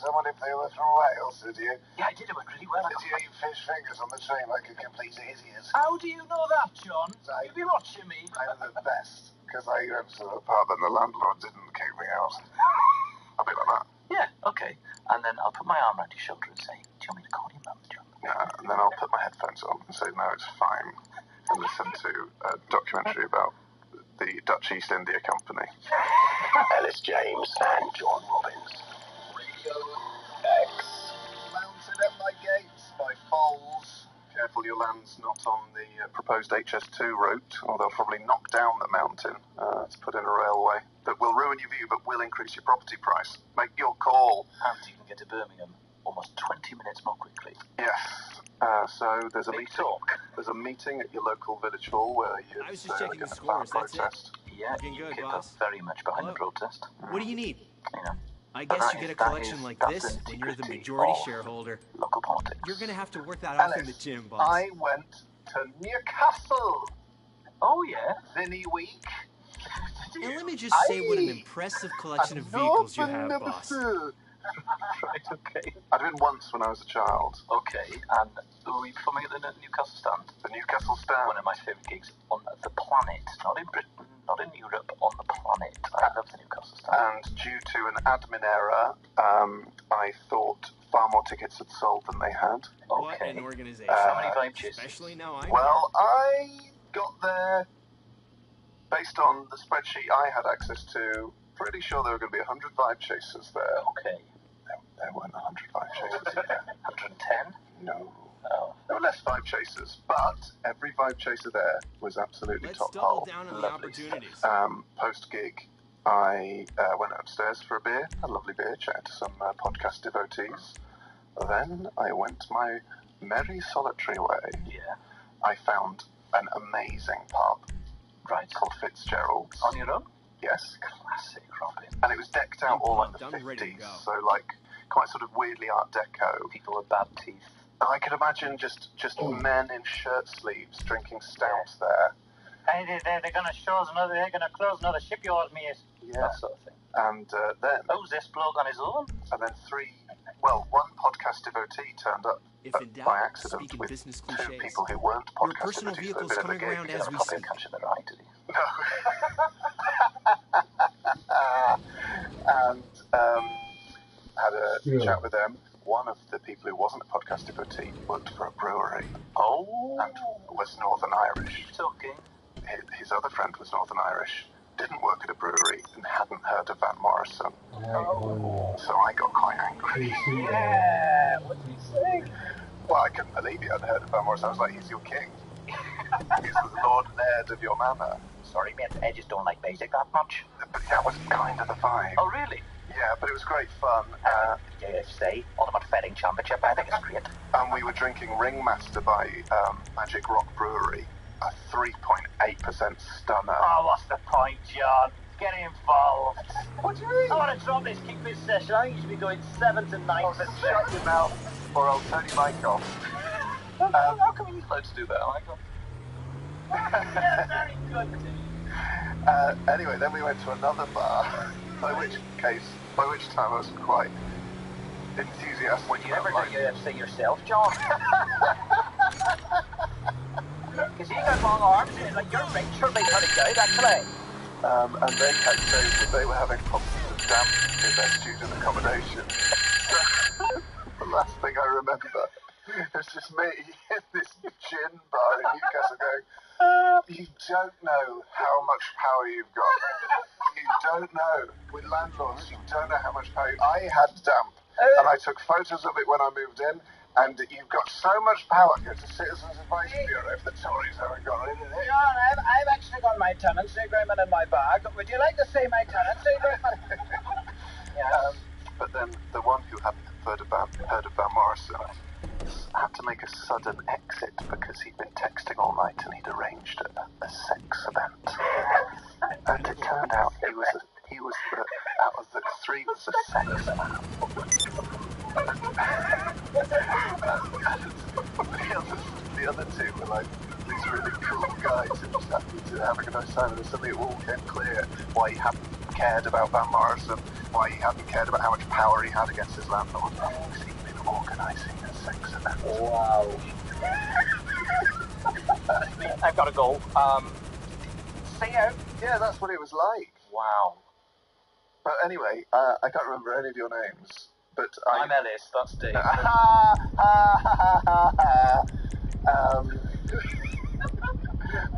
Someone if they were from Wales, did you? Yeah, I did. It went really well. Did you eat fish fingers on the train like a complete idiot? How do you know that, John? You've been watching me. I'm the best because I went to the pub and the landlord didn't kick me out. I'll be like that. Yeah, okay. And then I'll put my arm around your shoulder and say, do you want me to call you Mum, John? Yeah, and then I'll put my headphones on and say, no, it's fine, and listen to a documentary about the Dutch East India Company. Ellis James and John Robbins. Radio X. Mounted at my gates by Foals. Careful your land's not on the proposed HS2 route, or they'll probably knock down the mountain to put in a railway that will ruin your view but will increase your property price. Make your call. And you can get to Birmingham almost 20 minutes more quickly. Yes. So there's a Big meeting. talk. There's a meeting at your local village hall where you. I was just checking the going to start scores, a that's it. protest. Yeah, Looking you good, keep boss. up very much behind the Hello? protest. What do you need? You know, I But guess that you get is- a that collection is- like that's this the when you're the nitty-gritty majority of shareholder. local politics. You're gonna have to work that out in the Alice, gym, boss. I went to Newcastle. Oh, yeah. Vinny week. And let me just say what an impressive collection of vehicles you have, boss. Right, okay. I'd been once when I was a child. Okay, and were we performing at the Newcastle stand? The Newcastle stand. One of my favourite gigs on the planet. Not in Britain, not in Europe, on the planet. I love the Newcastle stand. And due to an admin error, I thought far more tickets had sold than they had. What Okay. an organization. How many vibe chasers? Especially now I'm... Well, I got there based on the spreadsheet I had access to. Pretty sure there were going to be 100 vibe chasers there. Okay. There weren't 100 vibe chasers there. 110? No. Oh. There were less vibe chasers, but every vibe chaser there was absolutely Let's top double hole. down on the Lovely opportunities. Post-gig, I went upstairs for a beer, a lovely beer, chatted to some podcast devotees. Then I went my merry solitary way. Yeah. I found an amazing pub Right. called Fitzgerald's. On your own? Yes. Classic, Robin. And it was decked out all like the pumped. I'm ready to 50s, go. so like quite sort of weirdly Art Deco. People with bad teeth. I could imagine just men in shirt sleeves drinking stout there. Hey, they're going to show us another, they're going to close another shipyard, mate. Yeah. That sort of thing. And then Who's this bloke on his own? and then three Well, one podcast devotee turned up If in doubt, by accident speak in with business 2 cliches. people who weren't Your podcast personal devotees for a vehicle's bit of a coming gig. around as we Probably speak. catch in the right, did he? And had a chat with them. One of the people who wasn't a podcast devotee worked for a brewery. Oh. And was Northern Irish. Talking. His other friend was Northern Irish, didn't work at a brewery, and hadn't heard of Van Morrison. Oh. So I got quite angry. Yeah, what do you say? Well, I couldn't believe he hadn't heard of Van Morrison. I was like, he's your king. He's the Lord Laird of your manor. Sorry, mate, I just don't like basic that much. But that was kind of the vibe. Oh, really? Yeah, but it was great fun. JFC, Ultimate Fetting Championship, I think it's great. And we were drinking Ringmaster by Magic Rock Brewery, a 3.8% stunner. Oh, what's the point, John? Get involved. What do you mean? I want to drop this kick this session. I think you should be going 7 to 9%. Shut your mouth, or I'll turn your mic off. How come he's allowed to do that, Michael? Yeah, very good, dude. Anyway, then we went to another bar, by which time I was quite enthusiastic. Would you ever do UFC yourself, John? Because you got long arms, and like your ring sure be pretty good, actually. And they kept saying that they were having problems with damp in their student accommodation. The last thing I remember is just me in this gin bar in Newcastle going, you don't know how much power you've got. You don't know. With landlords, you don't know how much power I had damp, and I took photos of it when I moved in, and you've got so much power. Go to Citizens Advice Bureau if the Tories haven't got rid of it. John, I've actually got my tenancy agreement in my bag. Would you like to see my tenancy agreement? Yeah. But then the one who hadn't heard of Van Morrison had to make a sudden exit because he'd been texting all night and he'd arranged a sex event. And it turned out he was out of the 3 was a sex man. The other 2 were like these really cool guys who just happened to having a nice time, and then suddenly it all became clear why he hadn't cared about Van Morrison, why he hadn't cared about how much power he had against his landlord, because he'd been organising a sex event. Wow. I've got to go. See you. Yeah, that's what it was like. Wow. But anyway, I can't remember any of your names, but I'm Ellis, that's Dave.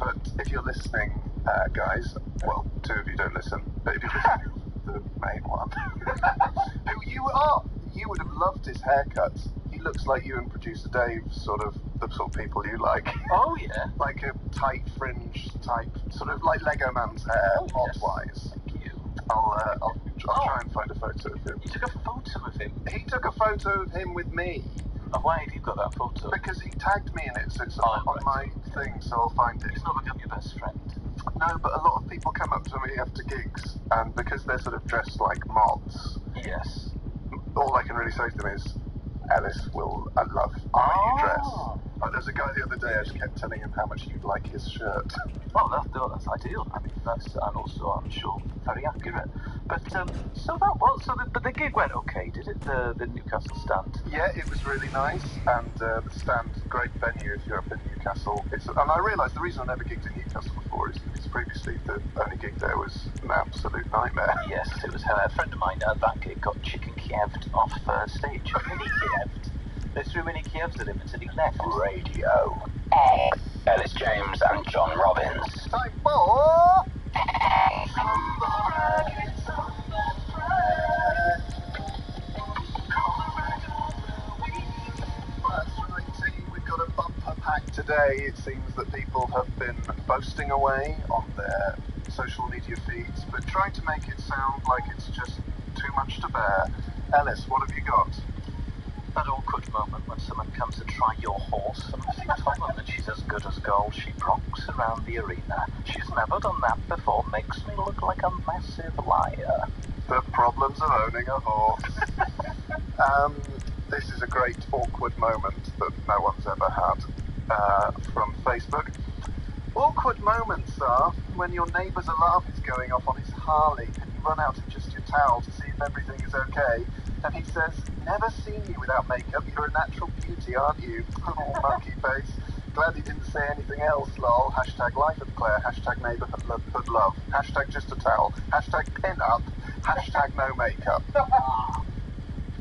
But if you're listening, guys, well, 2 of you don't listen, but if you're listening, the main one, who you are, you would have loved his haircut. He looks like you and producer Dave, the sort of people you like. Oh, yeah. Like a tight fringe type, sort of like Lego Man's hair, odd-wise. Thank you. I'll try and find a photo of him. You took a photo of him? He took a photo of him with me. Oh, why have you got that photo? Because he tagged me in it, so it's on my thing, so I'll find it. He's not become your best friend. No, but a lot of people come up to me after gigs, and because they're sort of dressed like mods, Yes. all I can really say to them is, Ellis I love the way you dress. There's a guy the other day, I just kept telling him how much you'd like his shirt. Well, that's ideal. I mean, and also, I'm sure, very accurate. But, but the gig went okay, did it? The Newcastle stand? Yeah, it was really nice, and the stand, great venue if you're up in Newcastle. And I realised the reason I never gigged in Newcastle before is previously the only gig there was an absolute nightmare. Yes, it was a friend of mine at that gig got chicken Kiev'd off stage. Mini Kiev'd. They threw mini Kievs at him and said he left. Radio. Ellis James and John Robbins. Time for... We've got a bumper pack today. It seems that people have been boasting away on their social media feeds, but trying to make it sound like it's just too much to bear. Ellis, what have you got? That awkward moment when someone comes to try your horse and if you tell them that she's as good as gold, she pronks around the arena. She's never done that before, makes me look like a massive liar. The problems of owning a horse. This is a great awkward moment that no one's ever had from Facebook. Awkward moments are when your neighbour's alarm is going off on his Harley and you run out to just your towel to see if everything is okay, And he says, never seen you without makeup. You're a natural beauty, aren't you? Oh, monkey face. Glad he didn't say anything else, lol. Hashtag life of Claire. Hashtag neighborhood love. Hashtag just a towel. Hashtag pin up. Hashtag no makeup.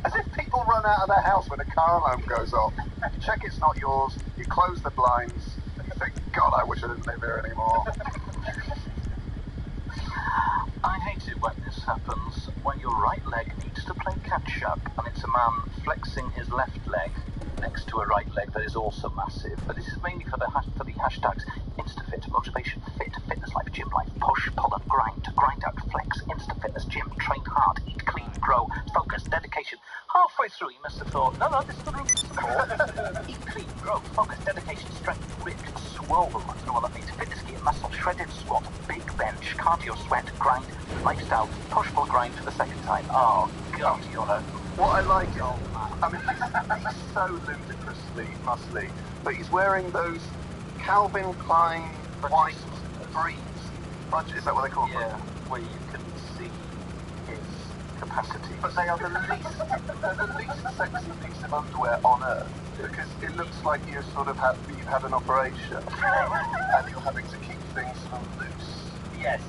As if people run out of their house when a car alarm goes off. You check it's not yours, you close the blinds, and you think, God, I wish I didn't live here anymore. I hate it when this happens, when your right leg needs to play catch-up, and it's a man flexing his left leg next to a right leg that is also massive. But this is mainly for the hashtags InstaFit, motivation, fit, fitness life, gym life, push, pull up, grind out, flex, InstaFitness, gym, train hard, eat clean, grow, focus, dedication. Halfway through you must have thought, no, this is the room for support. Eat clean, grow, focus, dedication, strength, ripped, swole, I don't know what that means, fitness gear, muscle, shredded squat, big bench, cardio, sweat, grind, lifestyle, push, pull, grind for the second time. Oh, God, you're a... What I like is, I mean, he's so ludicrously muscly, but he's wearing those Calvin Klein white briefs. Is that what they call them? Yeah, where you can see his capacity. But they are the least sexy piece of underwear on earth, because it looks like you've had an operation, and you're having to keep things loose. Yes.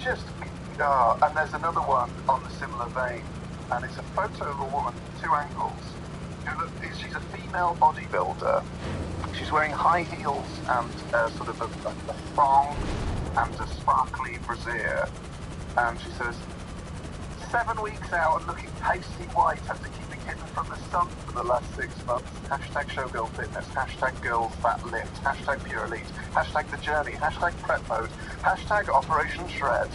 And there's another one on the similar vein. And it's a photo of a woman, 2 angles. She's a female bodybuilder. She's wearing high heels and sort of a thong and a sparkly brassiere. And she says, 7 weeks out and looking pasty white after keeping hidden from the sun for the last 6 months. Hashtag showgirl fitness. Hashtag girls fat lift. Hashtag pure elite. Hashtag the journey. Hashtag prep mode. Hashtag operation shred.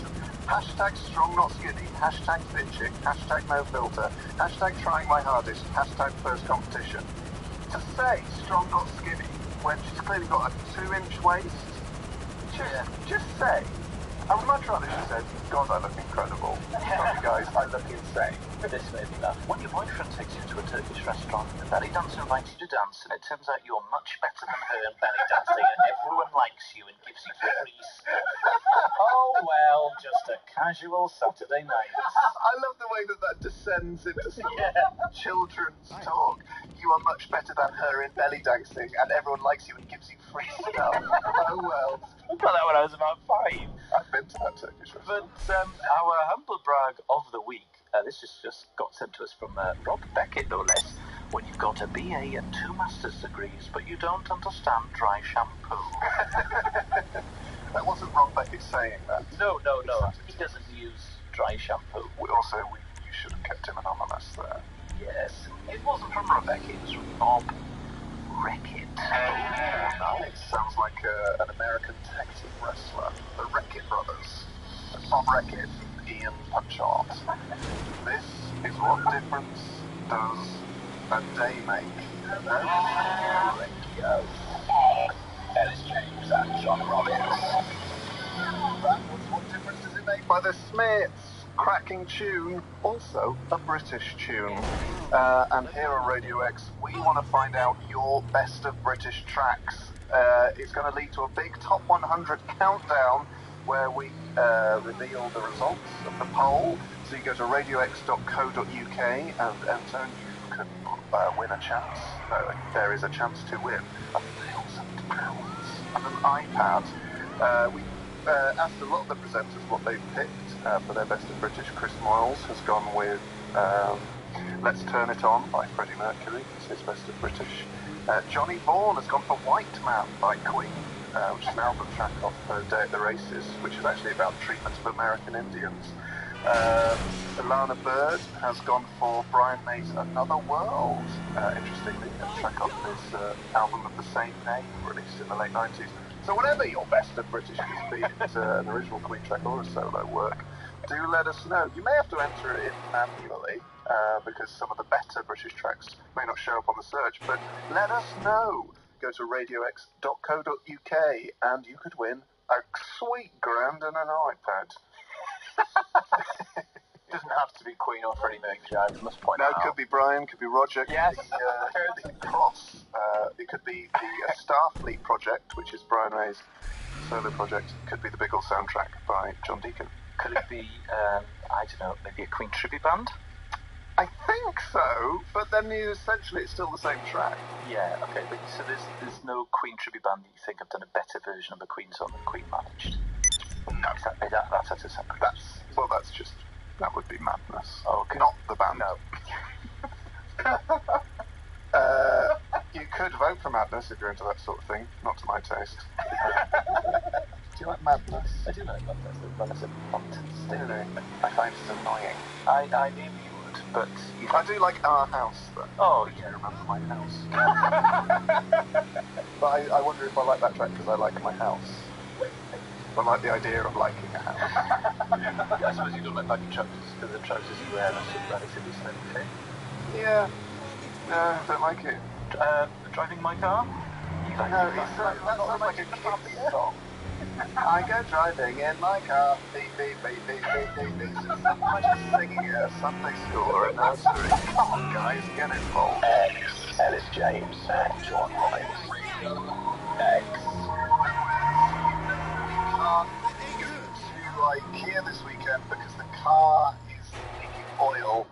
Hashtag strong not skinny, hashtag fit chick, hashtag no filter, hashtag trying my hardest, hashtag first competition. To say strong not skinny when she's clearly got a 2-inch waist, just say, I would much rather she said, God, I look incredible. Sorry guys, I look insane. This made me laugh. When your boyfriend takes you to a Turkish restaurant, the belly dancer invites you to dance, and it turns out you're much better than her in belly dancing, and everyone likes you and gives you free stuff. Oh well, just a casual Saturday night. I love the way that descends into some children's talk. You are much better than her in belly dancing, and everyone likes you and gives you free stuff. Oh well. I got that when I was about 5. I've been to that Turkish restaurant. But our humble brag of the week, this just got sent to us from Rob Beckett, no less. When you've got a BA and 2 master's degrees, but you don't understand dry shampoo. That wasn't Rob Beckett saying that. No. He doesn't use dry shampoo. You should have kept him anonymous there. Yes. It wasn't from Rob Beckett, it was from Bob Wreckett. Nice. Sounds like an American tag team wrestler. The Wreckett brothers. Bob Wreckett and Ian Punchard. This is what difference does a day make. Ellis James and John Robbins. That was What Difference Does It Make by the Smiths. Cracking tune, also a British tune. And here on Radio X, we want to find out your best of British tracks. It's going to lead to a big Top 100 countdown where we reveal the results of the poll. So you go to radiox.co.uk and enter, and you can win a chance. There is a chance to win £1,000 and an iPad. We asked a lot of the presenters what they've picked for their best of British. Chris Moyles has gone with Let's Turn It On by Freddie Mercury. It's his best of British. Johnny Vaughan has gone for White Man by Queen, which is an album track off Day at the Races, which is actually about treatment of American Indians. Alana Bird has gone for Brian May's Another World, interestingly, a track off his album of the same name, released in the late 90s. So whatever your best of British is, be it an original Queen track or a solo work, do let us know. You may have to enter it in manually, because some of the better British tracks may not show up on the search, but let us know. Go to radiox.co.uk and you could win a sweet grand and an iPad. It doesn't have to be Queen or Freddie Mercury, I must point out. No, it could be Brian, could be Roger, could Yes. be Cross, it could be the Starfleet project, which is Brian May's solo project, could be the Biggle soundtrack by John Deacon. Could it be, I don't know, maybe a Queen tribute band? I think so, but then essentially it's still the same track. Yeah, okay, but so there's no Queen tribute band that you think have done a better version of the Queen song than Queen managed? No. That's at a separate. That would be madness. Okay. Not the band. No. You could vote for Madness if you're into that sort of thing. Not to my taste. Do you like Madness? I do like Madness. Madness is fantastic. Really? I find it annoying. I knew you would, but... I do like Our House, though. Oh, yeah, remember my house. But I wonder if I like that track because I like my house. I like the idea of liking a house. I suppose you don't like baggy trousers because the trousers you wear are relatively slim fit. Yeah. No, I don't like it. Driving my car? That sounds like a kid's song. I go driving in my car, beep, beep, beep, beep, beep, beep, beep. Imagine singing it at a Sunday school or a nursery. Come on, guys, get involved. Ellis James and John Robbins. X. To IKEA this weekend because the car is leaking oil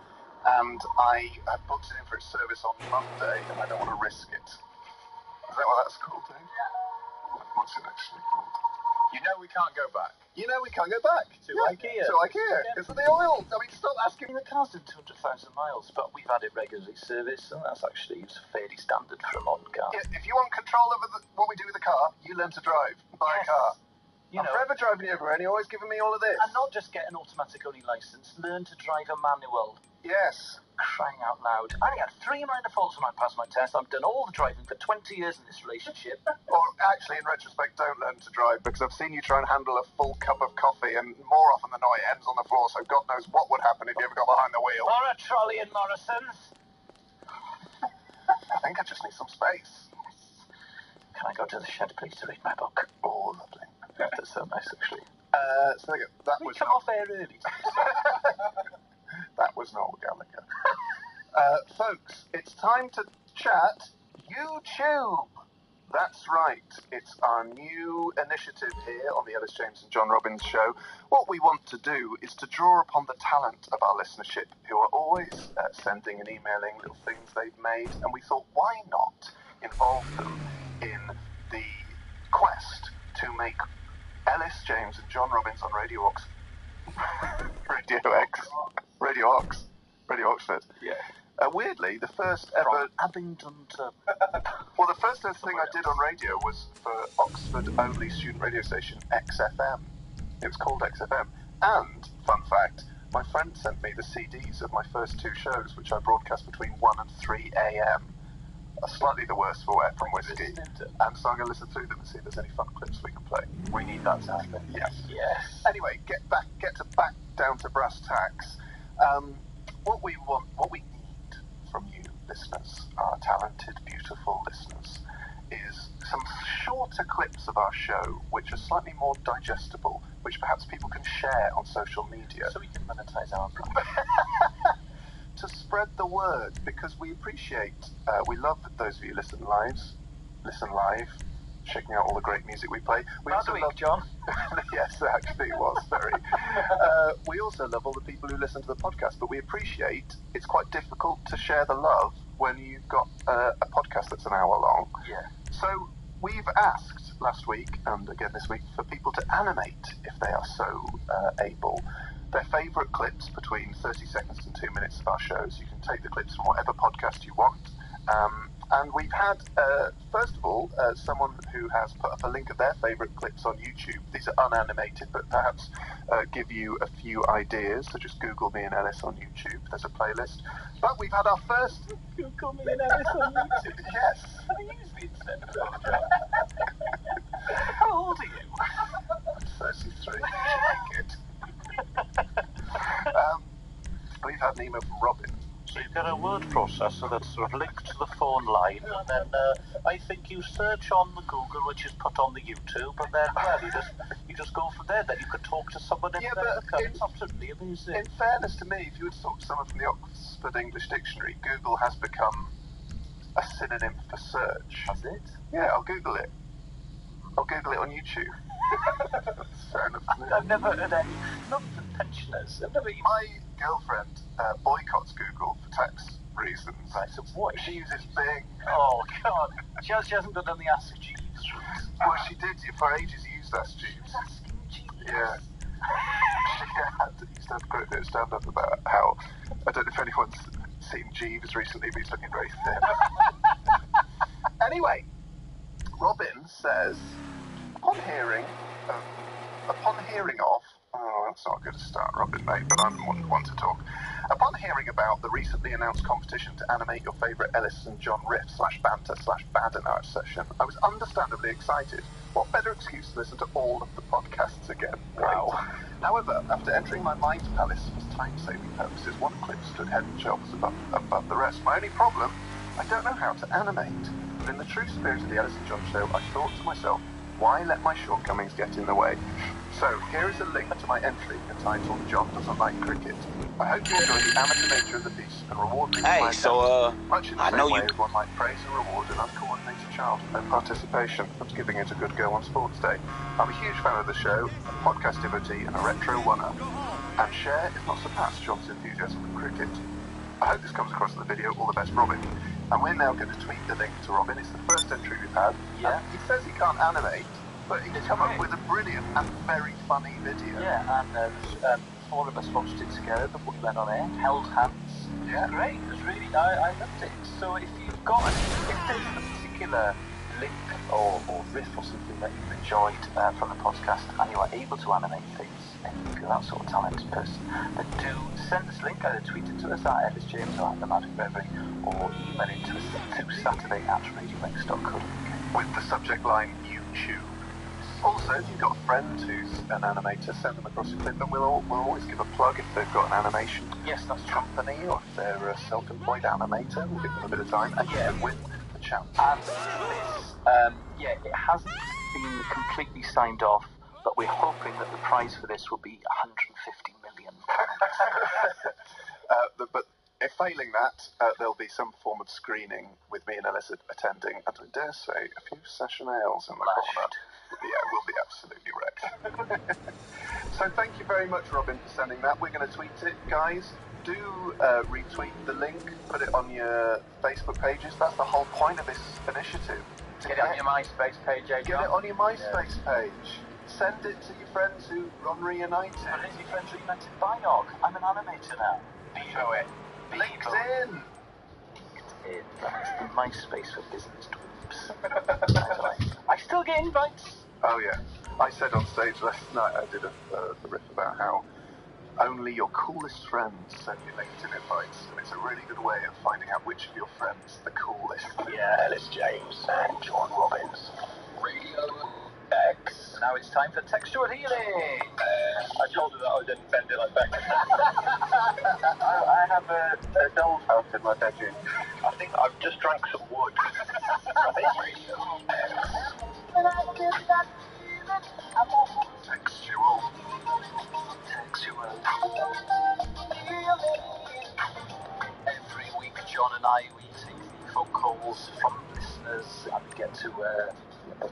and I have booked it in for its service on Monday and I don't want to risk it. Is that what that's called, Dave? What's it actually called? You know we can't go back. You know we can't go back. To IKEA. To IKEA. Because of the oil. I mean, stop asking. The car's done 200,000 miles, but we've had it regularly serviced, and that's actually fairly standard for a modern car. Yeah, if you want control over what we do with the car, you learn to drive. Buy a car. I'm forever driving you everywhere, and you're always giving me all of this. And not just get an automatic-only license, learn to drive a manual. Yes. Crying out loud. I only had 3 minor faults when I passed my test. I've done all the driving for 20 years in this relationship. Or actually, in retrospect, don't learn to drive, because I've seen you try and handle a full cup of coffee, and more often than not, it ends on the floor, so God knows what would happen if you ever got behind the wheel. Or a trolley in Morrison's. I think I just need some space. Yes. Can I go to the shed, please, to read my book? Oh, lovely. That's so nice, actually. So that was come off air early. That was Noel Gallagher. Folks, it's time to chat YouTube. That's right. It's our new initiative here on the Ellis James and John Robbins show. What we want to do is to draw upon the talent of our listenership, who are always sending and emailing little things they've made, and we thought, why not involve them in the quest to make Ellis James and John Robbins on Radio Ox. Radio Oxford. Yeah. Weirdly, the first ever... From Abingdon to... Well, the first ever thing I did on radio was for Oxford-only student radio station XFM. It was called XFM. And, fun fact, my friend sent me the CDs of my first 2 shows, which I broadcast between 1 and 3 a.m. Slightly the worse for wear from whiskey. And so I'm going to listen through them and see if there's any fun clips we can play. We need that to happen. Yes. Yes. Anyway, get back down to brass tacks. What we need from you listeners, our talented, beautiful listeners, is some shorter clips of our show which are slightly more digestible, which perhaps people can share on social media. So we can monetize our brand. To spread the word, because we appreciate, we love those of you who listen live, checking out all the great music we play. We also love John. Yes, actually it was very. We also love all the people who listen to the podcast, but we appreciate it's quite difficult to share the love when you've got a podcast that's an hour long. Yeah. So we've asked last week and again this week for people to animate, if they are so able, their favourite clips between 30 seconds and 2 minutes of our shows. You can take the clips from whatever podcast you want. And we've had, first of all, someone who has put up a link of their favourite clips on YouTube. These are unanimated, but perhaps give you a few ideas. So just Google me and Ellis on YouTube. There's a playlist. But we've had our first... Google me and Ellis on YouTube? Yes. I use the internet. How old are you? I'm 33. It. We've had an email from Robin. So you get a word processor that's sort of linked to the phone line, and then I think you search on the Google, which is put on the YouTube, and then you just go from there. Then you can talk to someone in there. It's absolutely amazing. In fairness to me, if you were to talk to someone from the Oxford English Dictionary, Google has become a synonym for search. Has it? Yeah, I'll Google it. I'll Google it on YouTube. Fair enough. I've never heard any. Not the pensioners. I've never even... girlfriend boycotts Google for tax reasons. Right, so what? She uses Bing. Oh, God. She hasn't done the Ask Jeeves route. Well, she did for ages use Ask Jeeves. Asking Jeeves? Yeah. She used to have quite a bit of stand-up about how, I don't know if anyone's seen Jeeves recently, but he's looking very thin. Anyway, Robin says, upon hearing of, oh, that's not a good start, Robin, mate, but I'm one to talk. Upon hearing about the recently announced competition to animate your favourite Ellis and John riff /banter/badinage session, I was understandably excited. What better excuse to listen to all of the podcasts again? Wow. However, after entering my mind palace for time-saving purposes, one clip stood head and shoulders above the rest. My only problem, I don't know how to animate. But in the true spirit of the Ellis and John show, I thought to myself, why let my shortcomings get in the way? So, here is a link to my entry entitled John Doesn't Like Cricket. I hope you enjoy the amateur nature of the piece and reward me with my much in the same way as one might praise and reward an uncoordinated child for their participation and giving it a good go on sports day. I'm a huge fan of the show, a podcast devotee and a retro one-up. And share, if not surpass, John's enthusiasm for cricket. I hope this comes across in the video. All the best, Robin. And we're now going to tweet the link to Robin. It's the first entry we've had. Yeah. He says he can't animate, but he's come up with a brilliant and very funny video. Yeah, and 4 of us watched it together before we went on air, held hands. Yeah. Great, it was really, I loved it. So if you've got, if there's a particular link or riff or something that you've enjoyed from the podcast and you are able to animate things, and you're that sort of talented person, then do send us a link, either tweet it to us at Ellis James or at the Magic Reverie, or email it to us to Saturday@radiox.co.uk with the subject line YouTube. Also, if you've got a friend who's an animator, send them across a clip, and we'll always give a plug if they've got an animation company, or if they're a self-employed animator, we'll give them a bit of time, and you can win the chance. And this, it hasn't been completely signed off, but we're hoping that the prize for this will be 150 million. But if failing that, there'll be some form of screening with me and Ellis attending, and I dare say a few session ales in the corner. Yeah, we'll be absolutely wrecked. So thank you very much, Robin, for sending that. We're going to tweet it, guys. Do retweet the link, put it on your Facebook pages. That's the whole point of this initiative. Get it on your MySpace page, John. Get it on your MySpace page. Send it to your friends who run Reunited. But your friends Reunited Biog. I'm an animator now. Show it. LinkedIn. That's the MySpace for business dweebs. I still get invites. Oh yeah. I said on stage last night, I did a riff about how only your coolest friends send you LinkedIn invites, and it's a really good way of finding out which of your friends are the coolest. Yeah, Ellis James and John Robbins. Radio X. Now it's time for textual healing. I told her that I was independent like Becca. I have a doll's house in my bedroom. I think I've just drank some wood. Radio X. Textual. Every week, John and I, we take the phone calls from listeners and we get to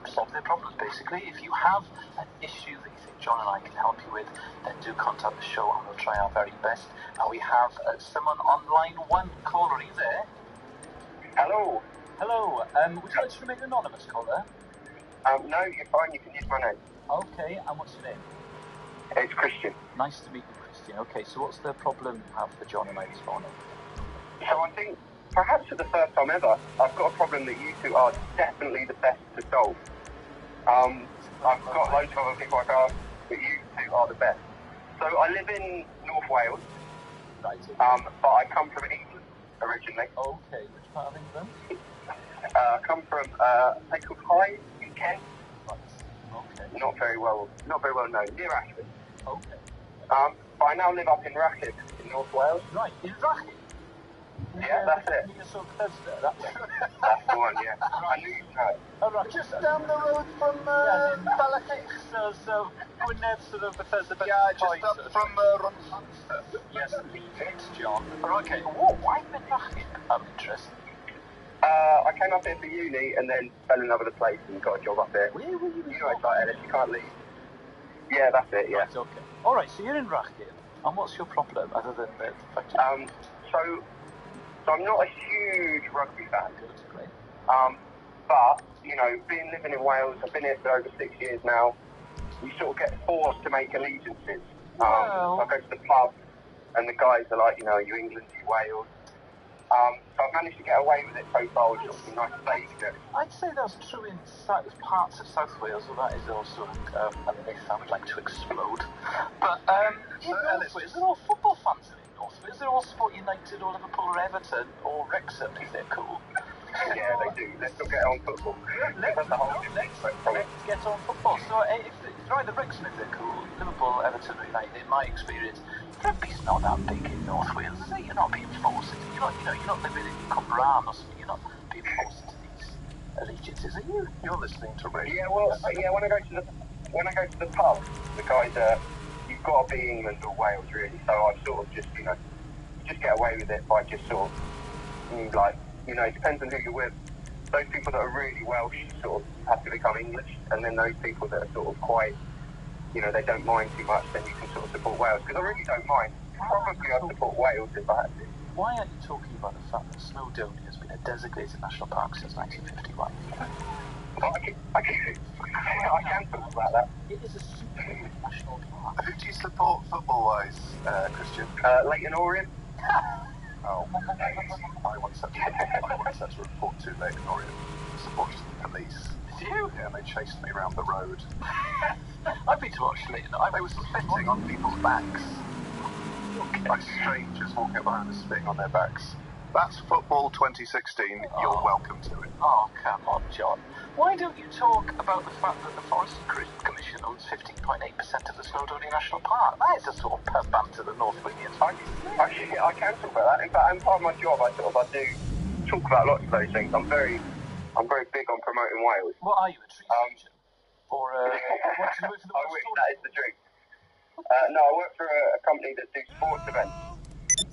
solve their problems, basically. If you have an issue that you think John and I can help you with, then do contact the show and we'll try our very best. And we have someone on line 1. Caller, are you there? Hello. Hello. Would you like to remain anonymous, caller? No, you're fine. You can use my name. Okay, and what's your name? It's Christian. Nice to meet you, Christian. Okay, so what's the problem you have for John and I this morning? So I think, perhaps for the first time ever, I've got a problem that you two are definitely the best to solve. I've got loads of other people I can ask, but you two are the best. So I live in North Wales, Right. but I come from England originally. Okay, which part of England? I come from a place called Hyde in Kent. Right. Okay. Not very well known, near Ashford. Okay. But I now live up in Rachid in North Wales. Right, in Rachid? Yeah, that's it. You're so close there, that's it. That's the one, yeah. I knew you'd know. Oh, right. Just down the road from Balakik, so Gwynedd sort of Bethesda. Yeah, just up from Runhampton. Yes, leave it, John. Okay, why in Rachid? I'm interested. I came up here for uni and then fell in love with the place and got a job up here. Where were you? You know it's like Ellis, you can't leave. Yeah, that's it, yeah. Right, okay. Alright, so you're in Rachid. And what's your problem, other than the fact So I'm not a huge rugby fan. Great. But, you know, living in Wales, I've been here for over 6 years now, you sort of get forced to make allegiances. So I go to the pub, and the guys are like, you know, are you England, are you Wales? So I've managed to get away with it so far, which is obviously nice to say. I'd say that's true in parts of South Wales, but that is also a myth I would like to explode. But in North Wales, they're all football fans in North Wales. They're all Sport United or Liverpool or Everton or Wrexham if they're cool. Yeah, they do. Let's not get on football. Let's get on football. So if they're either Wrexham if they're cool, Liverpool, Everton or United, in my experience, rugby's not that big in North Wales, is it? You're not being forced into, you're not living in Cumbrae or something. You're not being forced into these allegiances, are you? You're listening to radio. Yeah, well, when I go to the pub, the guys are, you've got to be England or Wales really. So I sort of just, just get away with it by just sort of it depends on who you're with. Those people that are really Welsh sort of have to become English, and then those people that are sort of quite, they don't mind too much, then you can sort of support Wales. Because I really don't mind. Probably I'd support Wales if I had to. Why aren't you talking about the fact that Snowdonia has been a designated national park since 1951? I can talk about that. It is a super national park. Who do you support football-wise, Christian? Leighton Orient. Oh, I once had to report to Leighton Orient supporters to the police. Did you? Yeah, and they chased me around the road. I've been to watch Leighton. They were spitting on people's backs. Like strangers walking up behind us spitting on their backs. That's Football 2016. You're welcome to it. Oh, come on, John. Why don't you talk about the fact that the Forest Commission owns 15.8% of the Snowdonia National Park? That is a sort of pub banter that North Williams. I can talk about that. In fact, part of my job, I do talk about lots of those things. I'm very big on promoting Wales. What are you, a tree surgeon? Or what do you work for the I wish that is the dream. No, I work for a company that do sports events.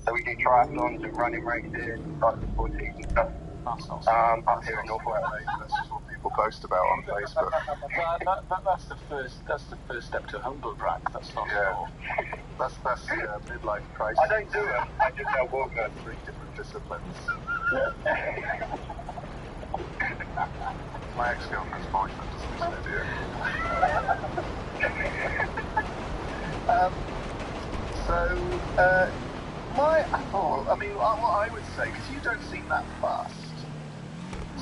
So we do triathlons and running races, cycle sport teams and stuff. That's not up here in North Wales. That's just what people post about on Facebook. That's the first step to humble brag. That's not all. That's midlife crisis. I don't do it. I just help organise 3 different disciplines. My ex-girlfriend's boyfriend doesn't listen to you. What I would say, because you don't seem that fast.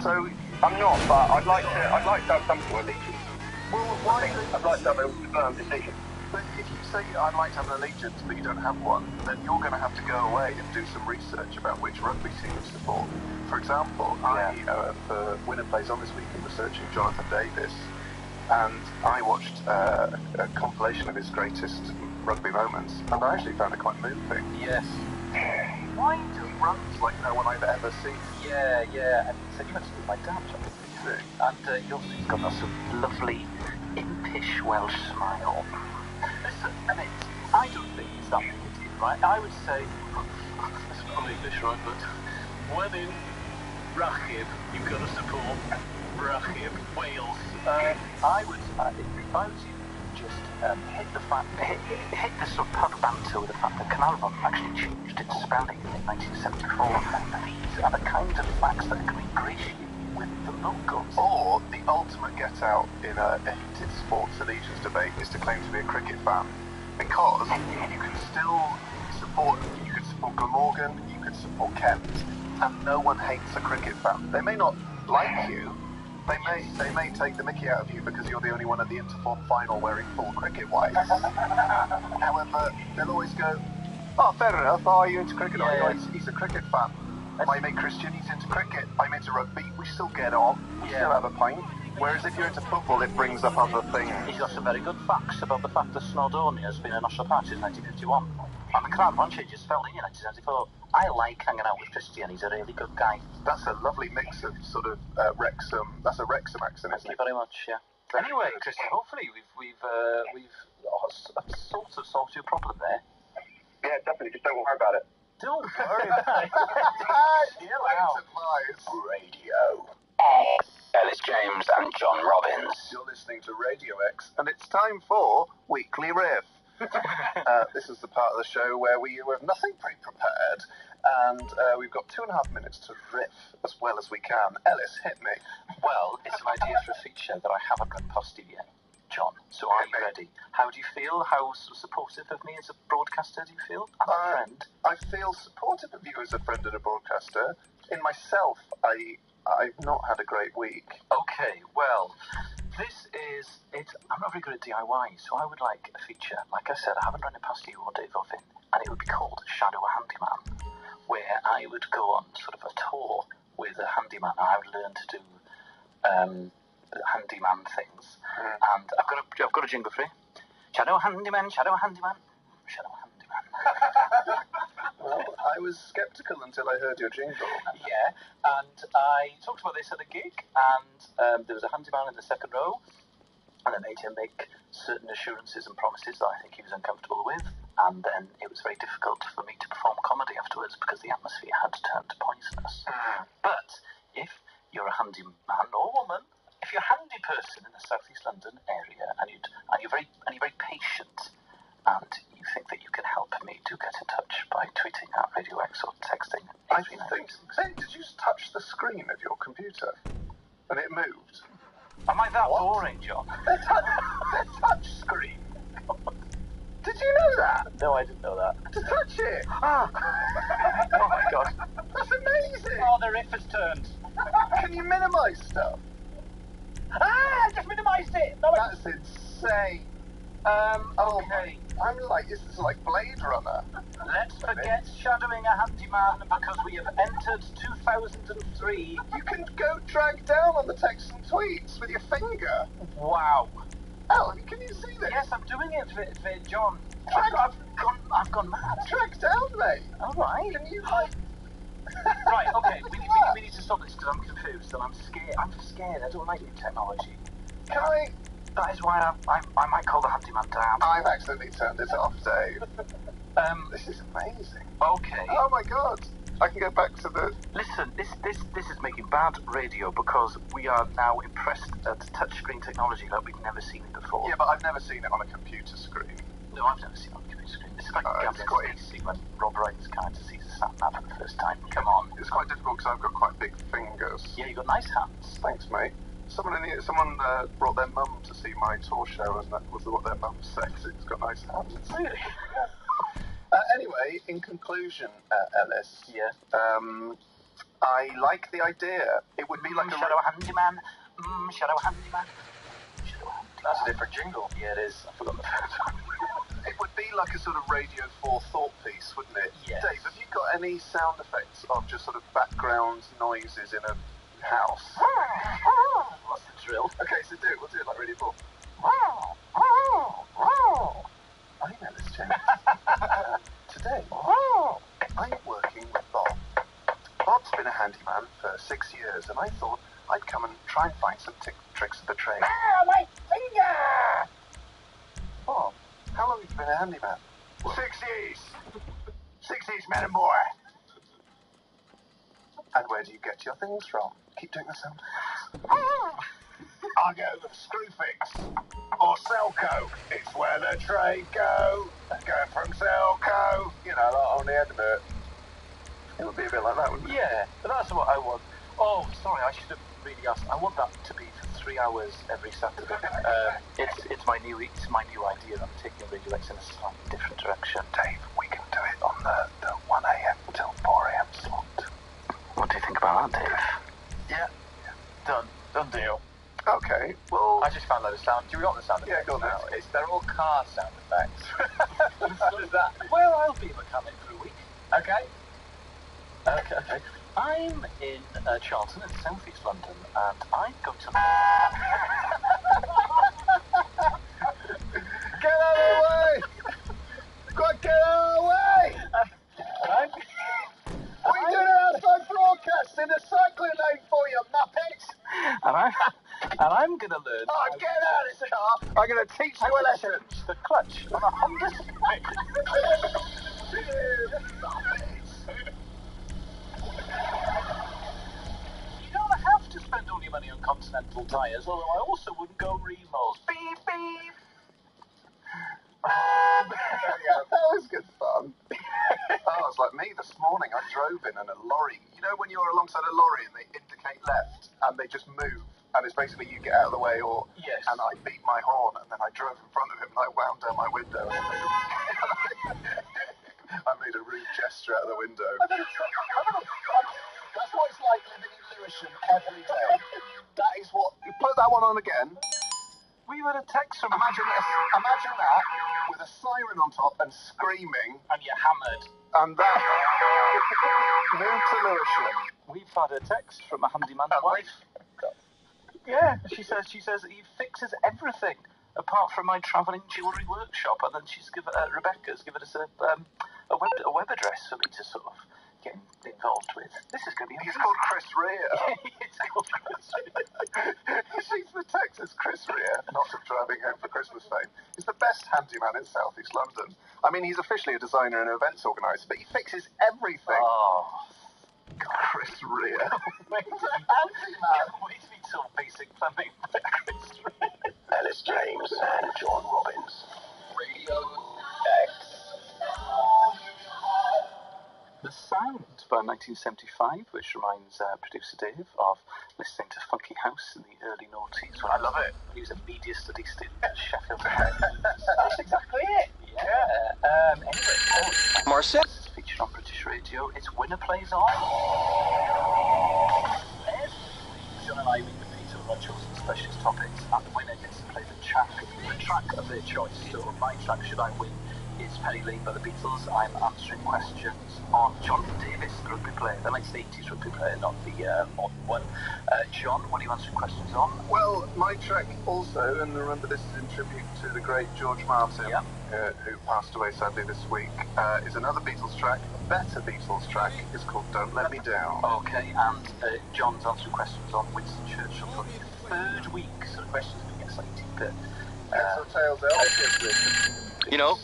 So I'm not, but I'd like to have some sort of allegiance. Well, why? I'd like to have a firm decision. But if you say I'd like to have an allegiance, but you don't have one, then you're going to have to go away and do some research about which rugby team you support. For example, for Winner Plays On this week, I'm researching Jonathan Davis, and I watched a compilation of his greatest rugby moments, and I actually found it quite moving. Yes. Why do runs like no one I've ever seen? Yeah. And so you went to see my dad, Jonathan. And you've got that sort of lovely, impish Welsh smile. Listen, I don't think it's that big a deal, right? I would say, this is not English, right? But when in Rachib, you've got to support Rachib, Wales. I would, if I was you, just hit the sort of pub banter with the fact that Carnarvon actually changed its spelling in 1974. These are the kinds of facts that can ingratiate with the locals. Or the ultimate get out in a heated sports allegiance debate is to claim to be a cricket fan, because you can still support Glamorgan, you can support Kent, and no one hates a cricket fan. They may not like you. They may take the mickey out of you because you're the only one at the Interform final wearing full cricket whites. However, they'll always go, oh, fair enough, are you into cricket? Yeah. Oh, he's a cricket fan. My mate Christian, he's into cricket. I'm into rugby. We still get on. We still have a pint. Whereas if you're into football, it brings up other things. He's got some very good facts about the fact that Snowdonia has been a national park since 1951. And the Carnarvon changes spelled in 1974. I like hanging out with Christian. He's a really good guy. That's a lovely mix of sort of Wrexham. That's a Wrexham accent, isn't it? Thank you very much. Yeah. Anyway, Christian, hopefully we've sort of solved your problem there. Yeah, definitely. Just don't worry about it. Don't worry about it. Chill out. Radio X. Ellis James and John Robbins. You're listening to Radio X, and it's time for Weekly Riff. This is the part of the show where we have nothing pre-prepared, and we've got 2.5 minutes to riff as well as we can. Ellis, hit me. Well, it's an idea for a feature that I haven't run past you yet, John. So are you ready? How do you feel? How supportive of me as a broadcaster do you feel? And a friend? I feel supportive of you as a friend and a broadcaster. In myself, I've not had a great week. Okay, well, I'm not very good at DIY, so I would like a feature. Like I said, I haven't run it past you or Dave or Vin, and it would be called Shadow a Handyman, where I would go on sort of a tour with a handyman, and I would learn to do handyman things. And I've got a jingle for you. Shadow a Handyman, Shadow a Handyman, Shadow a Handyman. Well, I was sceptical until I heard your jingle. Yeah, and I talked about this at a gig, and there was a handyman in the second row, and I made him make certain assurances and promises that I think he was uncomfortable with, and then it was very difficult for me to perform comedy afterwards because the atmosphere had turned poisonous. But if you're a handyman or woman, if you're a handy person in the South East London area, and you're very patient, and you think that you can help me, do get in touch by tweeting at Radio X or texting. I think. Hey, did you just touch the screen of your computer? And it moved? Am I that boring, John? They're touch screen. Did you know that? No, I didn't know that. To touch it. Oh my god. That's amazing. Oh, the riff has turned. Can you minimise stuff? I just minimised it. No, That's insane. Okay. I'm like, this is like Blade Runner. Let's forget shadowing a handyman because we have entered 2003. You can go drag down on the text and tweets with your finger. Wow. Alan, can you see this? Yes, I'm doing it for John. I've gone mad. Drag down, mate. All right. Can you Right, okay, we need to stop this because I'm confused and I'm scared. I'm scared. I don't like new technology. Can I? That is why I might call the handyman down. I've accidentally turned it off, Dave. This is amazing. Okay. Oh my god. I can go back to the... Listen, this is making bad radio because we are now impressed at touchscreen technology like we've never seen it before. Yeah, but I've never seen it on a computer screen. No, I've never seen it on a computer screen. This is like Gavin Spacey when Rob Reigns' character sees a sat nav for the first time. Come on. It's quite difficult because I've got quite big fingers. Yeah, you've got nice hands. Thanks, mate. Someone brought their mum to see my tour show, and that was what their mum said. It's got nice hands. Really? Anyway, in conclusion, Ellis. Yeah. I like the idea. It would be like a Shadow Handyman. Shadow Handyman. Shadow Handyman. That's a different jingle. Yeah, it is. I forgot the first one. It would be like a sort of Radio 4 thought piece, wouldn't it? Yes. Dave, have you got any sound effects of just sort of background noises in a house? What's the drill? Okay, so we'll do it like Radio 4. I know this change. Today, I'm working with Bob. Bob's been a handyman for 6 years, and I thought I'd come and try and find some tricks of the trade. My finger! Bob, how long have you been a handyman? 6 years. 6 years, man and boy. And where do you get your things from? Keep doing the sound. I go to Screwfix or Selco. It's where the trade go. Going from Selco. You know, like on the end of it. It would be a bit like that, wouldn't it? Yeah, but that's what I want. Oh, sorry, I should have really asked. I want that to be for 3 hours every Saturday. It's my new idea. I'm taking Radio X in a slightly different direction. Dave, we can do it on the 1 a.m. till 4 a.m. slot. What do you think about that, Dave? Yeah. Done deal. Okay, well... I just found a load of sound. Do we got the sound effects? Yeah, go on now. They're all car sound effects. What is that? Well, I'll be a mechanic for a week. Okay. Okay. I'm in Charlton in South East London, and I'm going to... Get out of the way! Quick, get out of the way! What are you doing outside broadcasting a cycling lane for you, muppet? And I'm going to learn... Oh, get out of this car! I'm going to teach you a lesson! The clutch on a Honda Civic. You don't have to spend all your money on Continental tyres, although I also wouldn't go Remos. Beep, beep! drove in and a lorry, you know when you're alongside a lorry and they indicate left and they just move and it's basically you get out of the way or... Yes. And I beat my horn and then I drove in front of him and I wound down my window and I made a rude gesture out of the window. That's what it's like living in Lewisham every day. That is what... Put that one on again. We had a text from... Imagine that with a siren on top and screaming. And you're hammered. And that... Move to Lewisham. We've had a text from a handyman's wife. Yeah, she says he fixes everything apart from my travelling jewellery workshop, and then Rebecca's given us a web address for me to sort of get involved with. This is going to be... He's called Chris Rea. It's called Chris Rea. He sees the text as Chris Rea, not of Driving Home for Christmas fame. He's the best handyman in South East London. I mean, he's officially a designer and events organiser, but he fixes everything. Oh, Chris Rea. Wait me till basic plumbing. Chris Rea. Ellis James and John Robbins. Radio X. The Sound by 1975, which reminds producer Dave of listening to Funky House in the early noughties. I love it. He was a media studies student at Sheffield. That's exactly it. Yeah. Anyway, Marcel? This is featured on British radio. It's Winner Plays On. John and I read the Beatles of our chosen specialist topics, and the winner gets to play the track of their choice. So my track, Should I Win, is Penny Lane by the Beatles. I'm answering questions on Jonathan Davis, the rugby player, the 1980s rugby player, not the modern one. John, what are you answering questions on? Well, my track also, and remember this is in tribute to the great George Martin, who passed away sadly this week, is another Beatles track, a better Beatles track, is called Don't Let Me Down. Okay, and John's answering questions on Winston Churchill for the third week, so the questions are going to get slightly deeper. Heads or tails, Elvis? You know,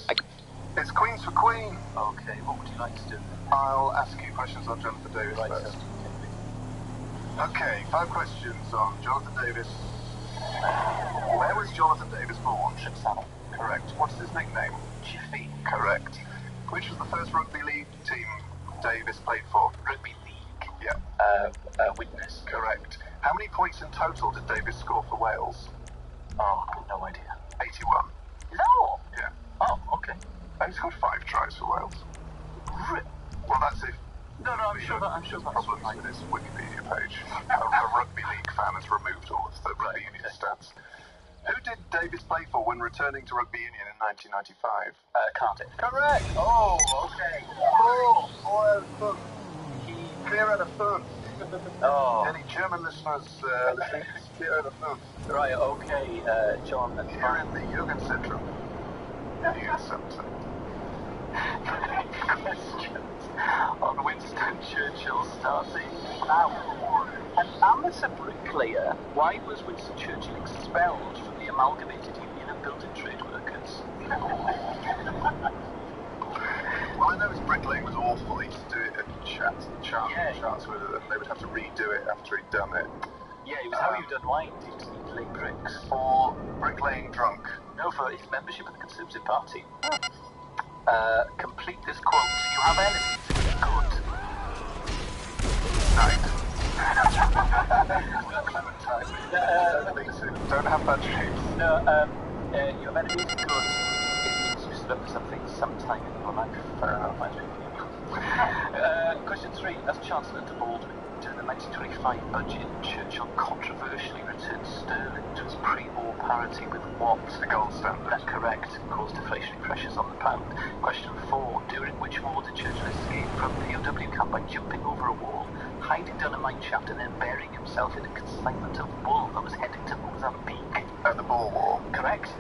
It's Queens for Queen. Okay, what would you like to do? I'll ask you questions on Jonathan Davis first. Okay, 5 questions on Jonathan Davis. Where was Jonathan Davis born? Chipsano. Correct. What's his nickname? Jiffy. Correct. Which was the first rugby league team Davis played for? Rugby League. Yeah. Witness. Correct. How many points in total did Davis score for Wales? Oh, no idea. 81. Is that all? Yeah. Oh, okay. And he's got 5 tries for Wales. Well, that's it. No, I'm sure that's problems right. with his Wikipedia page. A rugby league fan has removed all of the rugby union stats. Who did Davis play for when returning to rugby union in 1995? Cardiff. Correct. Oh, okay. Oh, well, clear out of fun. Oh. Any German listeners listening? Clear out of fun. Right, okay, John. Here in the Jugendzentrum. Jugendzentrum. Questions on Winston Churchill starting now. An amateur bricklayer, why was Winston Churchill expelled from the Amalgamated Union of Building Trade Workers? Well, I know his bricklaying was awful. He used to do it at charts with it, and they would have to redo it after he'd done it. Yeah, it was how you'd unwind. He'd lay bricks. For bricklaying drunk. No, for his membership in the Conservative Party. Complete this quote. You have enemies. Good. Night. Don't have bad dreams. No, you have enemies. Good. It means you stood up for something sometime in your life. Question 3. As Chancellor to Baldwin, during the 1925 budget, Churchill controversially returned sterling to its pre-war parity with what? The gold standard. That's correct. Caused deflationary pressures on the pound. Question 4. During which war did Churchill escape from POW camp by jumping over a wall, hiding down a mine shaft, and then burying himself in a consignment of wool that was heading to Mozambique? The Boer War. Correct.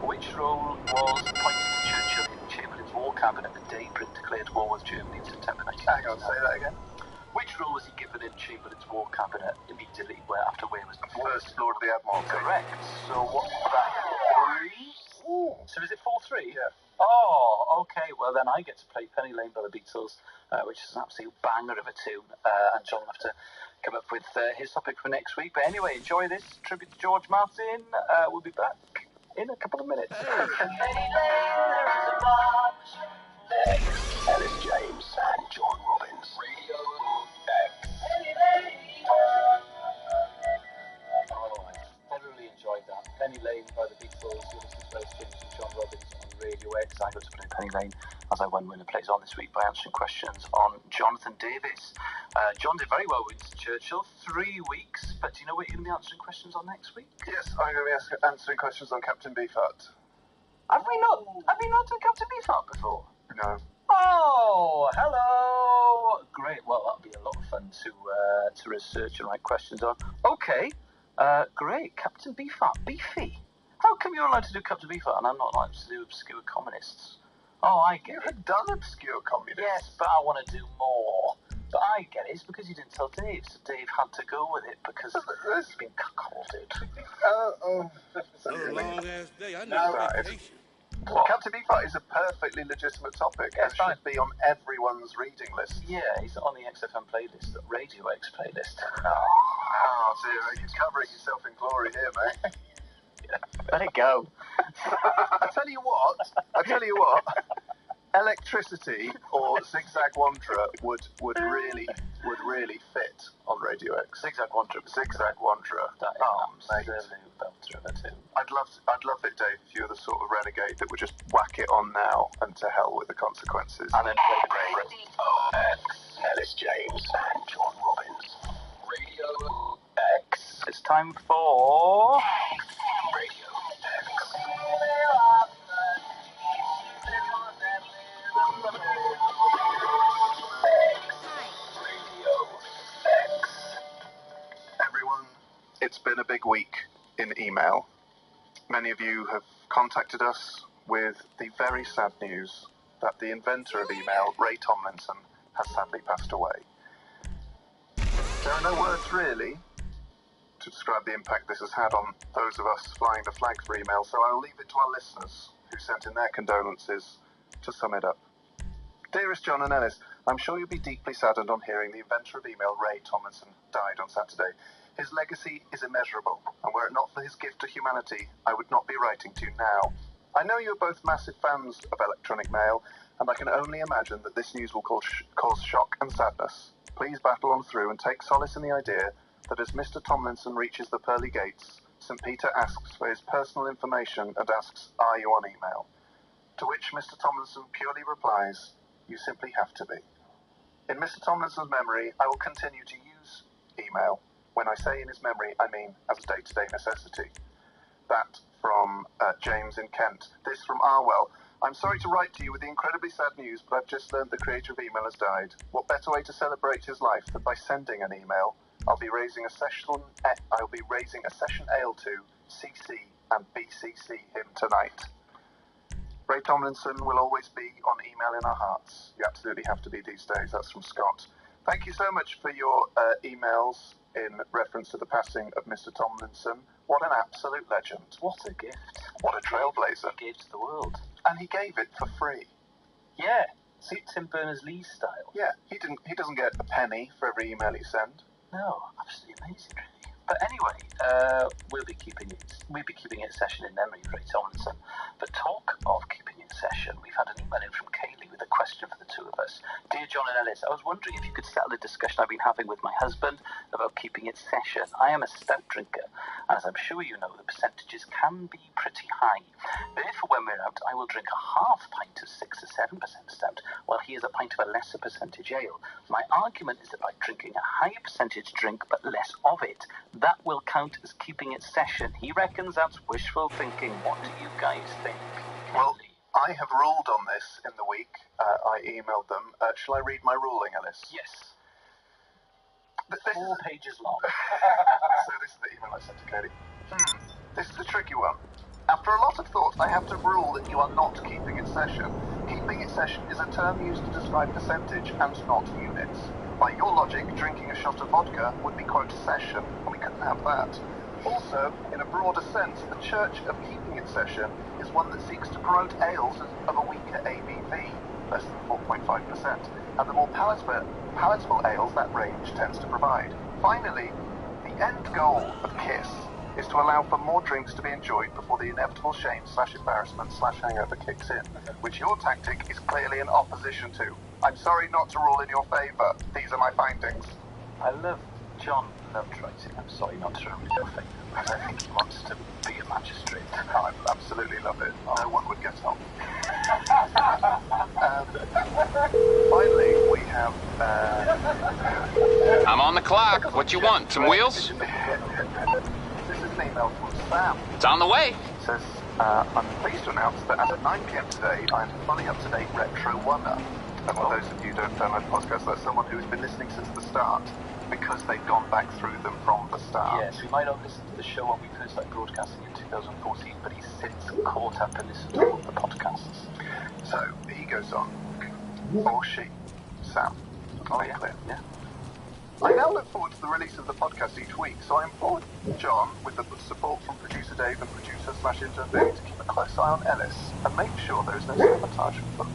Which role was appointed to Churchill in Chamberlain's war cabinet the day Britain declared war with Germany in September 1939? Hang on, say that again. Which role was he given in Chamberlain's war cabinet immediately after Wayne was First Lord of the Admiralty. Correct. So what was that? 3? Ooh. So is it 4-3? Yeah. Oh, okay. Well, then I get to play Penny Lane by the Beatles, which is an absolute banger of a tune. And John will have to come up with his topic for next week. But anyway, enjoy this tribute to George Martin. We'll be back in a couple of minutes. Ellis James and John Robbins. because I go to play Penny Lane, as I won Winner Plays On this week by answering questions on Jonathan Davis. John did very well with Winston Churchill, 3 weeks, but do you know what you're going to be answering questions on next week? Yes, I'm going to be answering questions on Captain Beefheart. Have we not done Captain Beefheart before? No. Oh, hello! Great, well, that'll be a lot of fun to research and write questions on. Okay, great, Captain Beefheart, Beefy. How come you're allowed to do Captain Beefheart and I'm not allowed to do Obscure Communists? Oh, I get it. You have done Obscure Communists. Yes, but I want to do more. But I get it, it's because you didn't tell Dave, so Dave had to go with it because he's been cuckolded. It's a long-ass day. I need vacation. Captain Beefheart is a perfectly legitimate topic and should be on everyone's reading list. Yeah, he's on the XFM playlist, the Radio X playlist. Oh dear, you're covering yourself in glory here, mate. Let it go. I tell you what, Electricity or Zigzag Wanderer would really fit on Radio X. Zigzag Wanderer. That is an absolute belter of a tune. I'd love it, Dave, if you were the sort of renegade that would just whack it on now and to hell with the consequences. And then Radio X. Ellis James and John Robbins. Radio X. It's time for Radio X. Everyone, it's been a big week in email. Many of you have contacted us with the very sad news that the inventor of email, Ray Tomlinson, has sadly passed away. There are no words really to describe the impact this has had on those of us flying the flag for email, so I'll leave it to our listeners who sent in their condolences to sum it up. Dearest John and Ellis, I'm sure you'll be deeply saddened on hearing the inventor of email, Ray Tomlinson, died on Saturday. His legacy is immeasurable, and were it not for his gift to humanity, I would not be writing to you now. I know you're both massive fans of electronic mail, and I can only imagine that this news will cause shock and sadness. Please battle on through and take solace in the idea that as Mr. Tomlinson reaches the pearly gates, St. Peter asks for his personal information and asks, "Are you on email?" To which Mr. Tomlinson purely replies, "You simply have to be." In Mr. Tomlinson's memory, I will continue to use email. When I say in his memory, I mean as a day-to-day necessity. That from James in Kent. This from Arwell. I'm sorry to write to you with the incredibly sad news, but I've just learned the creator of email has died. What better way to celebrate his life than by sending an email? I'll be raising a session ale to CC and BCC him tonight. Ray Tomlinson will always be on email in our hearts. You absolutely have to be these days. That's from Scott. Thank you so much for your emails in reference to the passing of Mr. Tomlinson. What an absolute legend. What a gift. What a trailblazer. He gave to the world. And he gave it for free. Yeah. See, Tim Berners-Lee style. Yeah, he doesn't get a penny for every email he sends. No, absolutely amazing, really. But anyway, we'll be keeping it session in memory of Ray Tomlinson. But talk of keeping it session, we've had an email in from Kaylee with a question for the two of us. Dear John and Ellis, I was wondering if you could settle a discussion I've been having with my husband about keeping it session. I am a stout drinker, and as I'm sure you know, the percentages can be pretty high. Therefore, when we're out, I will drink a half pint of 6 or 7% stout, while he has a pint of a lesser percentage ale. My argument is that by drinking a higher percentage drink but less of it, that will count as keeping it session. He reckons that's wishful thinking. What do you guys think? Well, I have ruled on this in the week. I emailed them. Shall I read my ruling, Ellis? Yes. 4 pages long. So this is the email I sent to Katie. This is a tricky one. After a lot of thought, I have to rule that you are not keeping it session. Keeping it session is a term used to describe percentage and not units. By your logic, drinking a shot of vodka would be, quote, session, and we couldn't have that. Also, in a broader sense, the church of keeping it session is one that seeks to promote ales of a weaker ABV, less than 4.5%, and the more palatable ales that range tends to provide. Finally, the end goal of KISS is to allow for more drinks to be enjoyed before the inevitable shame/embarrassment/hangover kicks in, which your tactic is clearly in opposition to. I'm sorry not to rule in your favour. These are my findings. John loved writing. I'm sorry not to rule in your favour. I think he wants to be a magistrate. I absolutely love it. No one would get on. I'm on the clock. What you want? Some wheels? This is an email from Sam. It's on the way. He says, I'm pleased to announce that as of 9 p.m. today, I'm fully up-to-date retro oneer. And for those of you who don't download podcasts, that's someone who's been listening since the start, because they've gone back through them from the start. Yes, we might not listen to the show when we first started broadcasting in 2014, but he's since caught up and listened to all of the podcasts. So, he goes on. Or she. Sam. Yeah. I now look forward to the release of the podcast each week, so I implored John, with the support from producer Dave and producer/intern Dave, to keep a close eye on Ellis and make sure there is no sabotage afoot.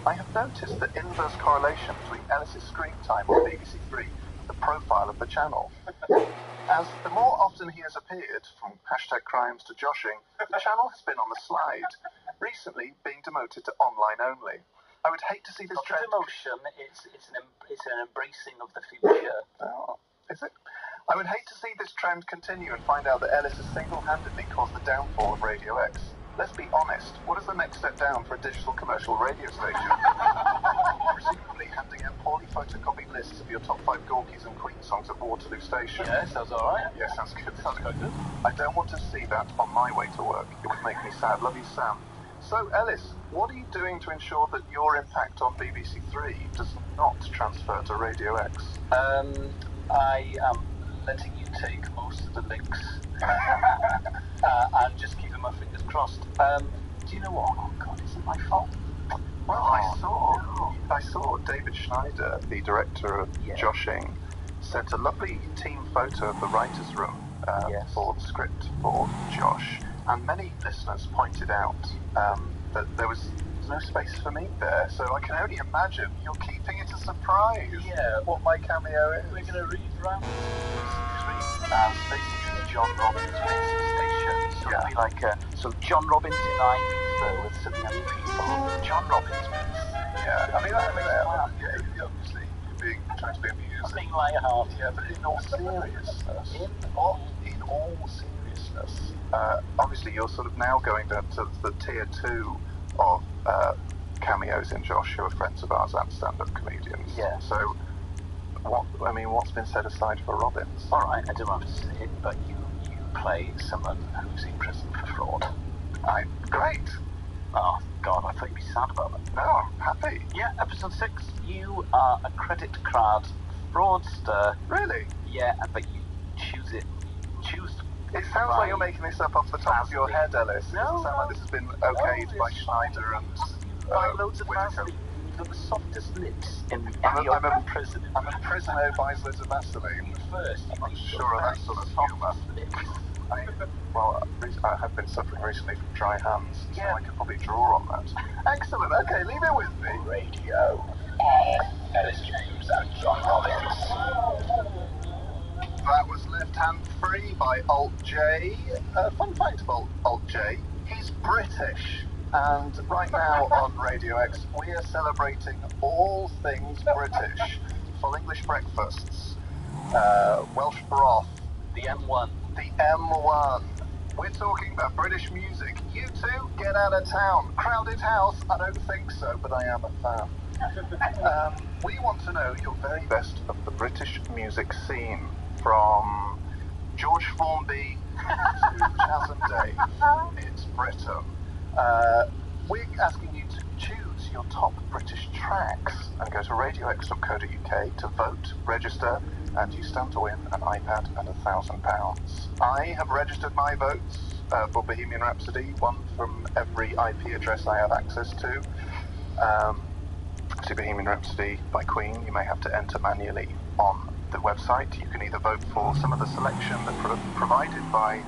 I have noticed the inverse correlation between Ellis's screen time on BBC Three and the profile of the channel. As the more often he has appeared, from #crimes to joshing, the channel has been on the slide, recently being demoted to online only. I would hate to see this trend. Emotion, it's an embracing of the future. Oh, is it? I would hate to see this trend continue and find out that Ellis has single-handedly caused the downfall of Radio X. Let's be honest, what is the next step down for a digital commercial radio station? Presumably handing out poorly photocopied lists of your top 5 Gorkies and Queen songs at Waterloo Station. Yeah, sounds alright. Yeah, sounds good. Sounds quite good. I don't want to see that on my way to work. It would make me sad. Love you, Sam. So, Ellis, what are you doing to ensure that your impact on BBC Three does not transfer to Radio X? I am letting you take most of the links and just keeping my fingers crossed. Do you know what? Oh God, is it my fault? Well, I saw David Schneider, the director of Joshing, sent a lovely team photo of the writers' room for the script for Josh, and many listeners pointed out that there was no space for me there, so I can only imagine you're keeping it a surprise. Yeah, what my cameo is. We're going to read around basically John Robbins racing station. So it'll be like so John Robbins in Ibiza with some young people. John Robbins meets. Yeah, I mean, obviously you're trying to be amusing. Being light-hearted. Yeah, but in all seriousness. In all seriousness. Obviously you're sort of now going down to the tier 2 of cameos in Josh, who are friends of ours and stand-up comedians. Yeah. So, what's been set aside for Robbins? All right, I don't want to say it, but you play someone who's in prison for fraud. Great. Oh God, I thought you'd be sad about that. No, I'm happy. Yeah, episode 6. You are a credit card fraudster. Really? Yeah, but you choose it. It sounds like you're making this up off the top of your head, Ellis. It doesn't sound like this has been okayed by Schneider and loads of Vaseline. You've got the softest lips in any prison. I'm a prisoner who buys loads of Vaseline. First, I'm not sure of that sort of humour. I have been suffering recently from dry hands, so I could probably draw on that. Excellent. Okay, leave it with me. Radio. Ellis James and John Robbins. That was Left Hand Free by Alt J. Fun fact about Alt J, he's British. And right now on Radio X, we are celebrating all things British. Full English breakfasts, Welsh broth, the M1. The M1. We're talking about British music. You two, get out of town. Crowded house? I don't think so, but I am a fan. We want to know your very best of the British music scene. From George Formby to Chas and Dave, it's Britain. We're asking you to choose your top British tracks and go to radiox.co.uk to vote, register, and you stand to win an iPad and £1,000. I have registered my votes for Bohemian Rhapsody, one from every IP address I have access to. To Bohemian Rhapsody by Queen, you may have to enter manually on the website. You can either vote for some of the selection that provided by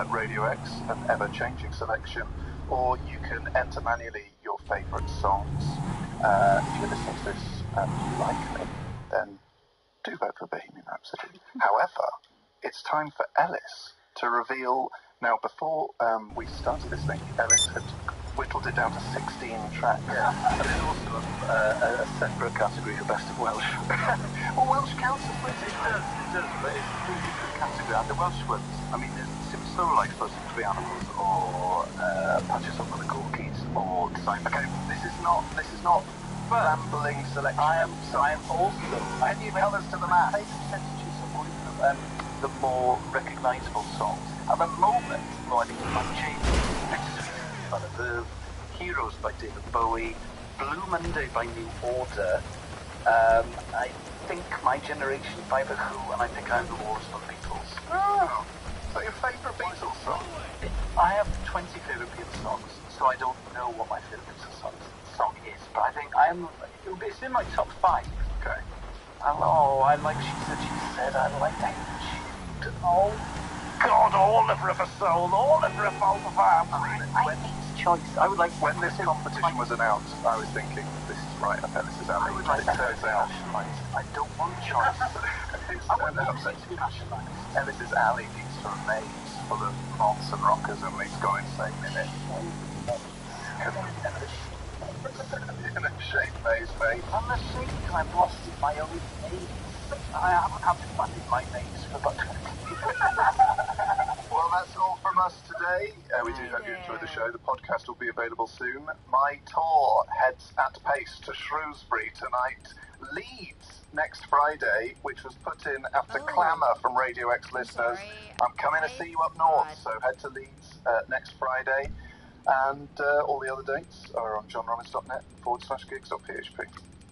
Radio X, an ever-changing selection, or you can enter manually your favourite songs. If you're listening to this and you like me, then do vote for Bohemian Rhapsody. However, it's time for Ellis to reveal. Now, before we started this thing, Ellis had whittled it down to 16 tracks. Yeah, and there's also a separate category of Best of Welsh. Well, Welsh counts as British. It does, but it's a really good category. And the Welsh ones, I mean, there's Simple Snow like Frozen to the Animals, or Patches Up on the Gorkies, or Design. Okay, this is not rambling selection. I am also. Can you tell us to the mass? Pay attention to some of the more recognisable songs. At the moment, riding to my James, Fun of Verve, Heroes by David Bowie, Blue Monday by New Order, I think My Generation by The Who, and I think I'm the Wars from Beatles. Oh, is that your favourite Beatles song? I have 20 favourite Beatles songs, so I don't know what my favourite Beatles song is, but I think it's in my top 5. Okay. I like She Said, I like that Jude. Oh, God, Oliver of a Soul, Oliver of Wolverhampton. Choice. I would like... When this competition was announced, I was thinking, this is right, I bet this is Ali. Like It turns out... I don't want choice. I want music to be nationalised. Ellis's alley needs to remain full of monks and rockers, and he's got insane in it. In a shame maze, mate. At the same time, lost in my own maze. I haven't had fun in my maze for about 20 years. Well, that's all from us today. We do hope you enjoyed the show. The podcast will be available soon. My tour heads at pace to Shrewsbury tonight. Leeds next Friday, which was put in after clamour from Radio X listeners. I'm coming to see you up north, so head to Leeds next Friday. And all the other dates are on johnrobbins.net/gigs.php.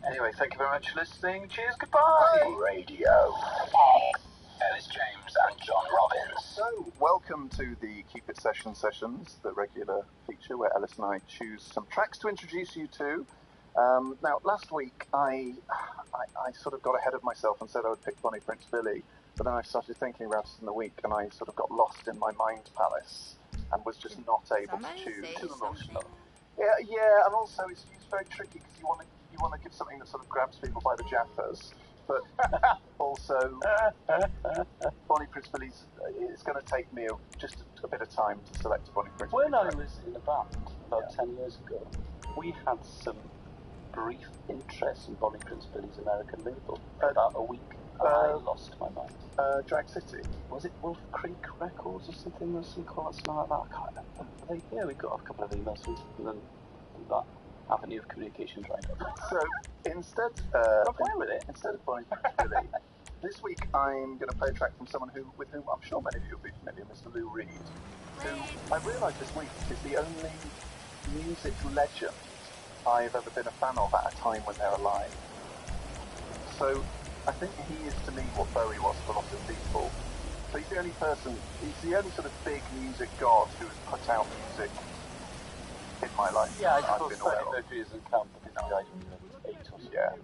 Anyway, thank you very much for listening. Cheers, goodbye. Bye. Radio. Ellis James and John Robbins. So, welcome to the Keep It Sessions, the regular feature where Ellis and I choose some tracks to introduce you to. Now, last week I sort of got ahead of myself and said I would pick Bonnie Prince Billy, but then I started thinking about it in the week and I sort of got lost in my mind palace and was just not able to choose. Too emotional. Yeah, and also it's very tricky because you want to give something that sort of grabs people by the jaffers, but also Bonnie Prince Billy's. It's going to take me just a bit of time to select a Bonnie Prince Billy. When I was in a band about 10 years ago, we had some brief interest in Bonnie Prince Billy's American label for about a week. I lost my mind. Drag City. Was it Wolf Creek Records or something? Or something like that? I can't remember. We got a couple of emails and then that avenue of communication dried up. So instead, instead of Bonnie Prince Billy, this week I'm going to play a track from someone with whom I'm sure many of you will be familiar, Mr. Lou Reed, who I realised this week is the only music legend I've ever been a fan of at a time when they're alive. So I think he is to me what Bowie was to a lot of people. So he's the only sort of big music god who has put out music in my life. Yeah, I I've suppose been aware of. Freddie Mercury doesn't count because he died when he was 8 or something. Yeah, and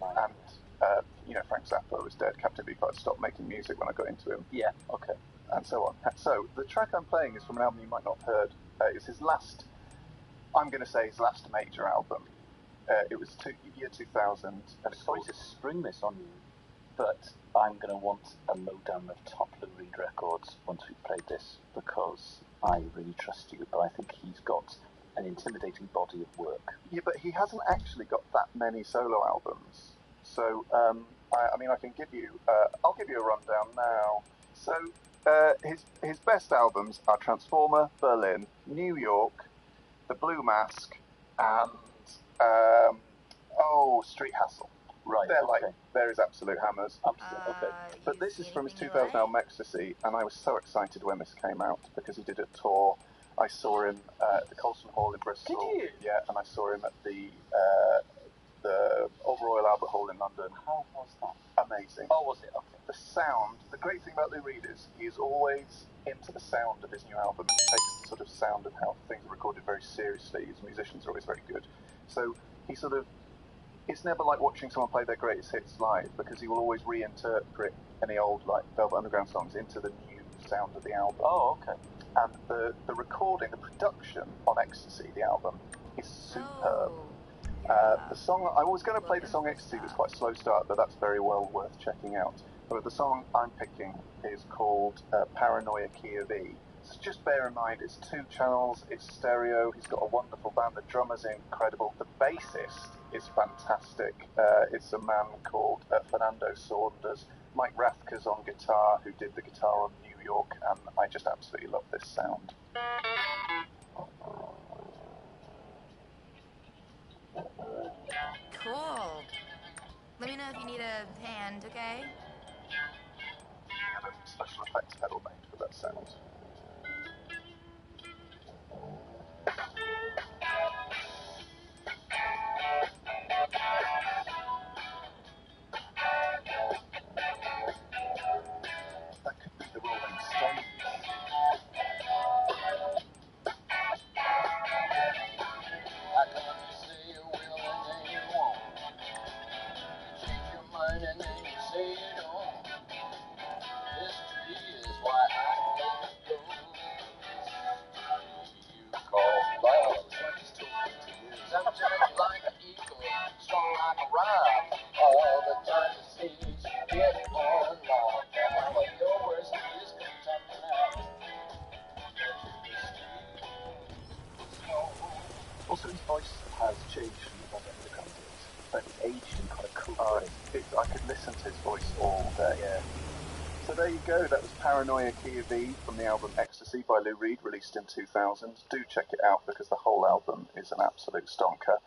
Frank Zappa was dead. Captain Beefheart stopped making music when I got into him. Yeah, okay. And so on. So the track I'm playing is from an album you might not have heard. It's his last, I'm going to say his last major album. It was year 2000. And Sorry to spring this on you, but I'm going to want a lowdown of top Lou Reed records once we've played this, because I really trust you, but I think he's got an intimidating body of work. Yeah, but he hasn't actually got that many solo albums. So, I can give you, I'll give you a rundown now. So, his best albums are Transformer, Berlin, New York, The Blue Mask, and, Street Hassle. Right, they're his absolute hammers. Absolutely, okay. But this is from his 2000 album Ecstasy, and I was so excited when this came out because he did a tour. I saw him at the Colston Hall in Bristol. Did you? Yeah, and I saw him at the Old Royal Albert Hall in London. How was that? Amazing. Oh, was it? Okay. The sound, the great thing about Lou Reed is he is always into the sound of his new album. He takes the sort of sound of how things are recorded very seriously. His musicians are always very good. So he sort of, it's never like watching someone play their greatest hits live, because he will always reinterpret any old like Velvet Underground songs into the new sound of the album. Oh, okay. And the recording, the production on Ecstasy, the album, is superb. The song, I was going to play the song Ecstasy, it was quite a slow start, but that's very well worth checking out. But the song I'm picking is called Paranoia Key of E. So just bear in mind, it's 2 channels, it's stereo, he's got a wonderful band, the drummer's incredible, the bassist is fantastic. It's a man called Fernando Saunders. Mike Rathke's on guitar, who did the guitar on New York, and I just absolutely love this sound. Cool. if you need a hand, okay? I had a special effects pedal made for that sound. That could be the Rolling Stones. How come you say you will and then you won't? You change your mind and then you say you don't. History is why I let it go. History you call love. Subject like an eagle, strong like a rock. All the time it seems you get on lock. And when your worst is coming out. Also, his voice has changed from the moment of the concerts, but it's aged in quite a cool way. I could listen to his voice all day. Yeah. So there you go, that was Paranoia Key of E from the album Ecstasy by Lou Reed, released in 2000. Do check it out because the whole album is an absolute stonker.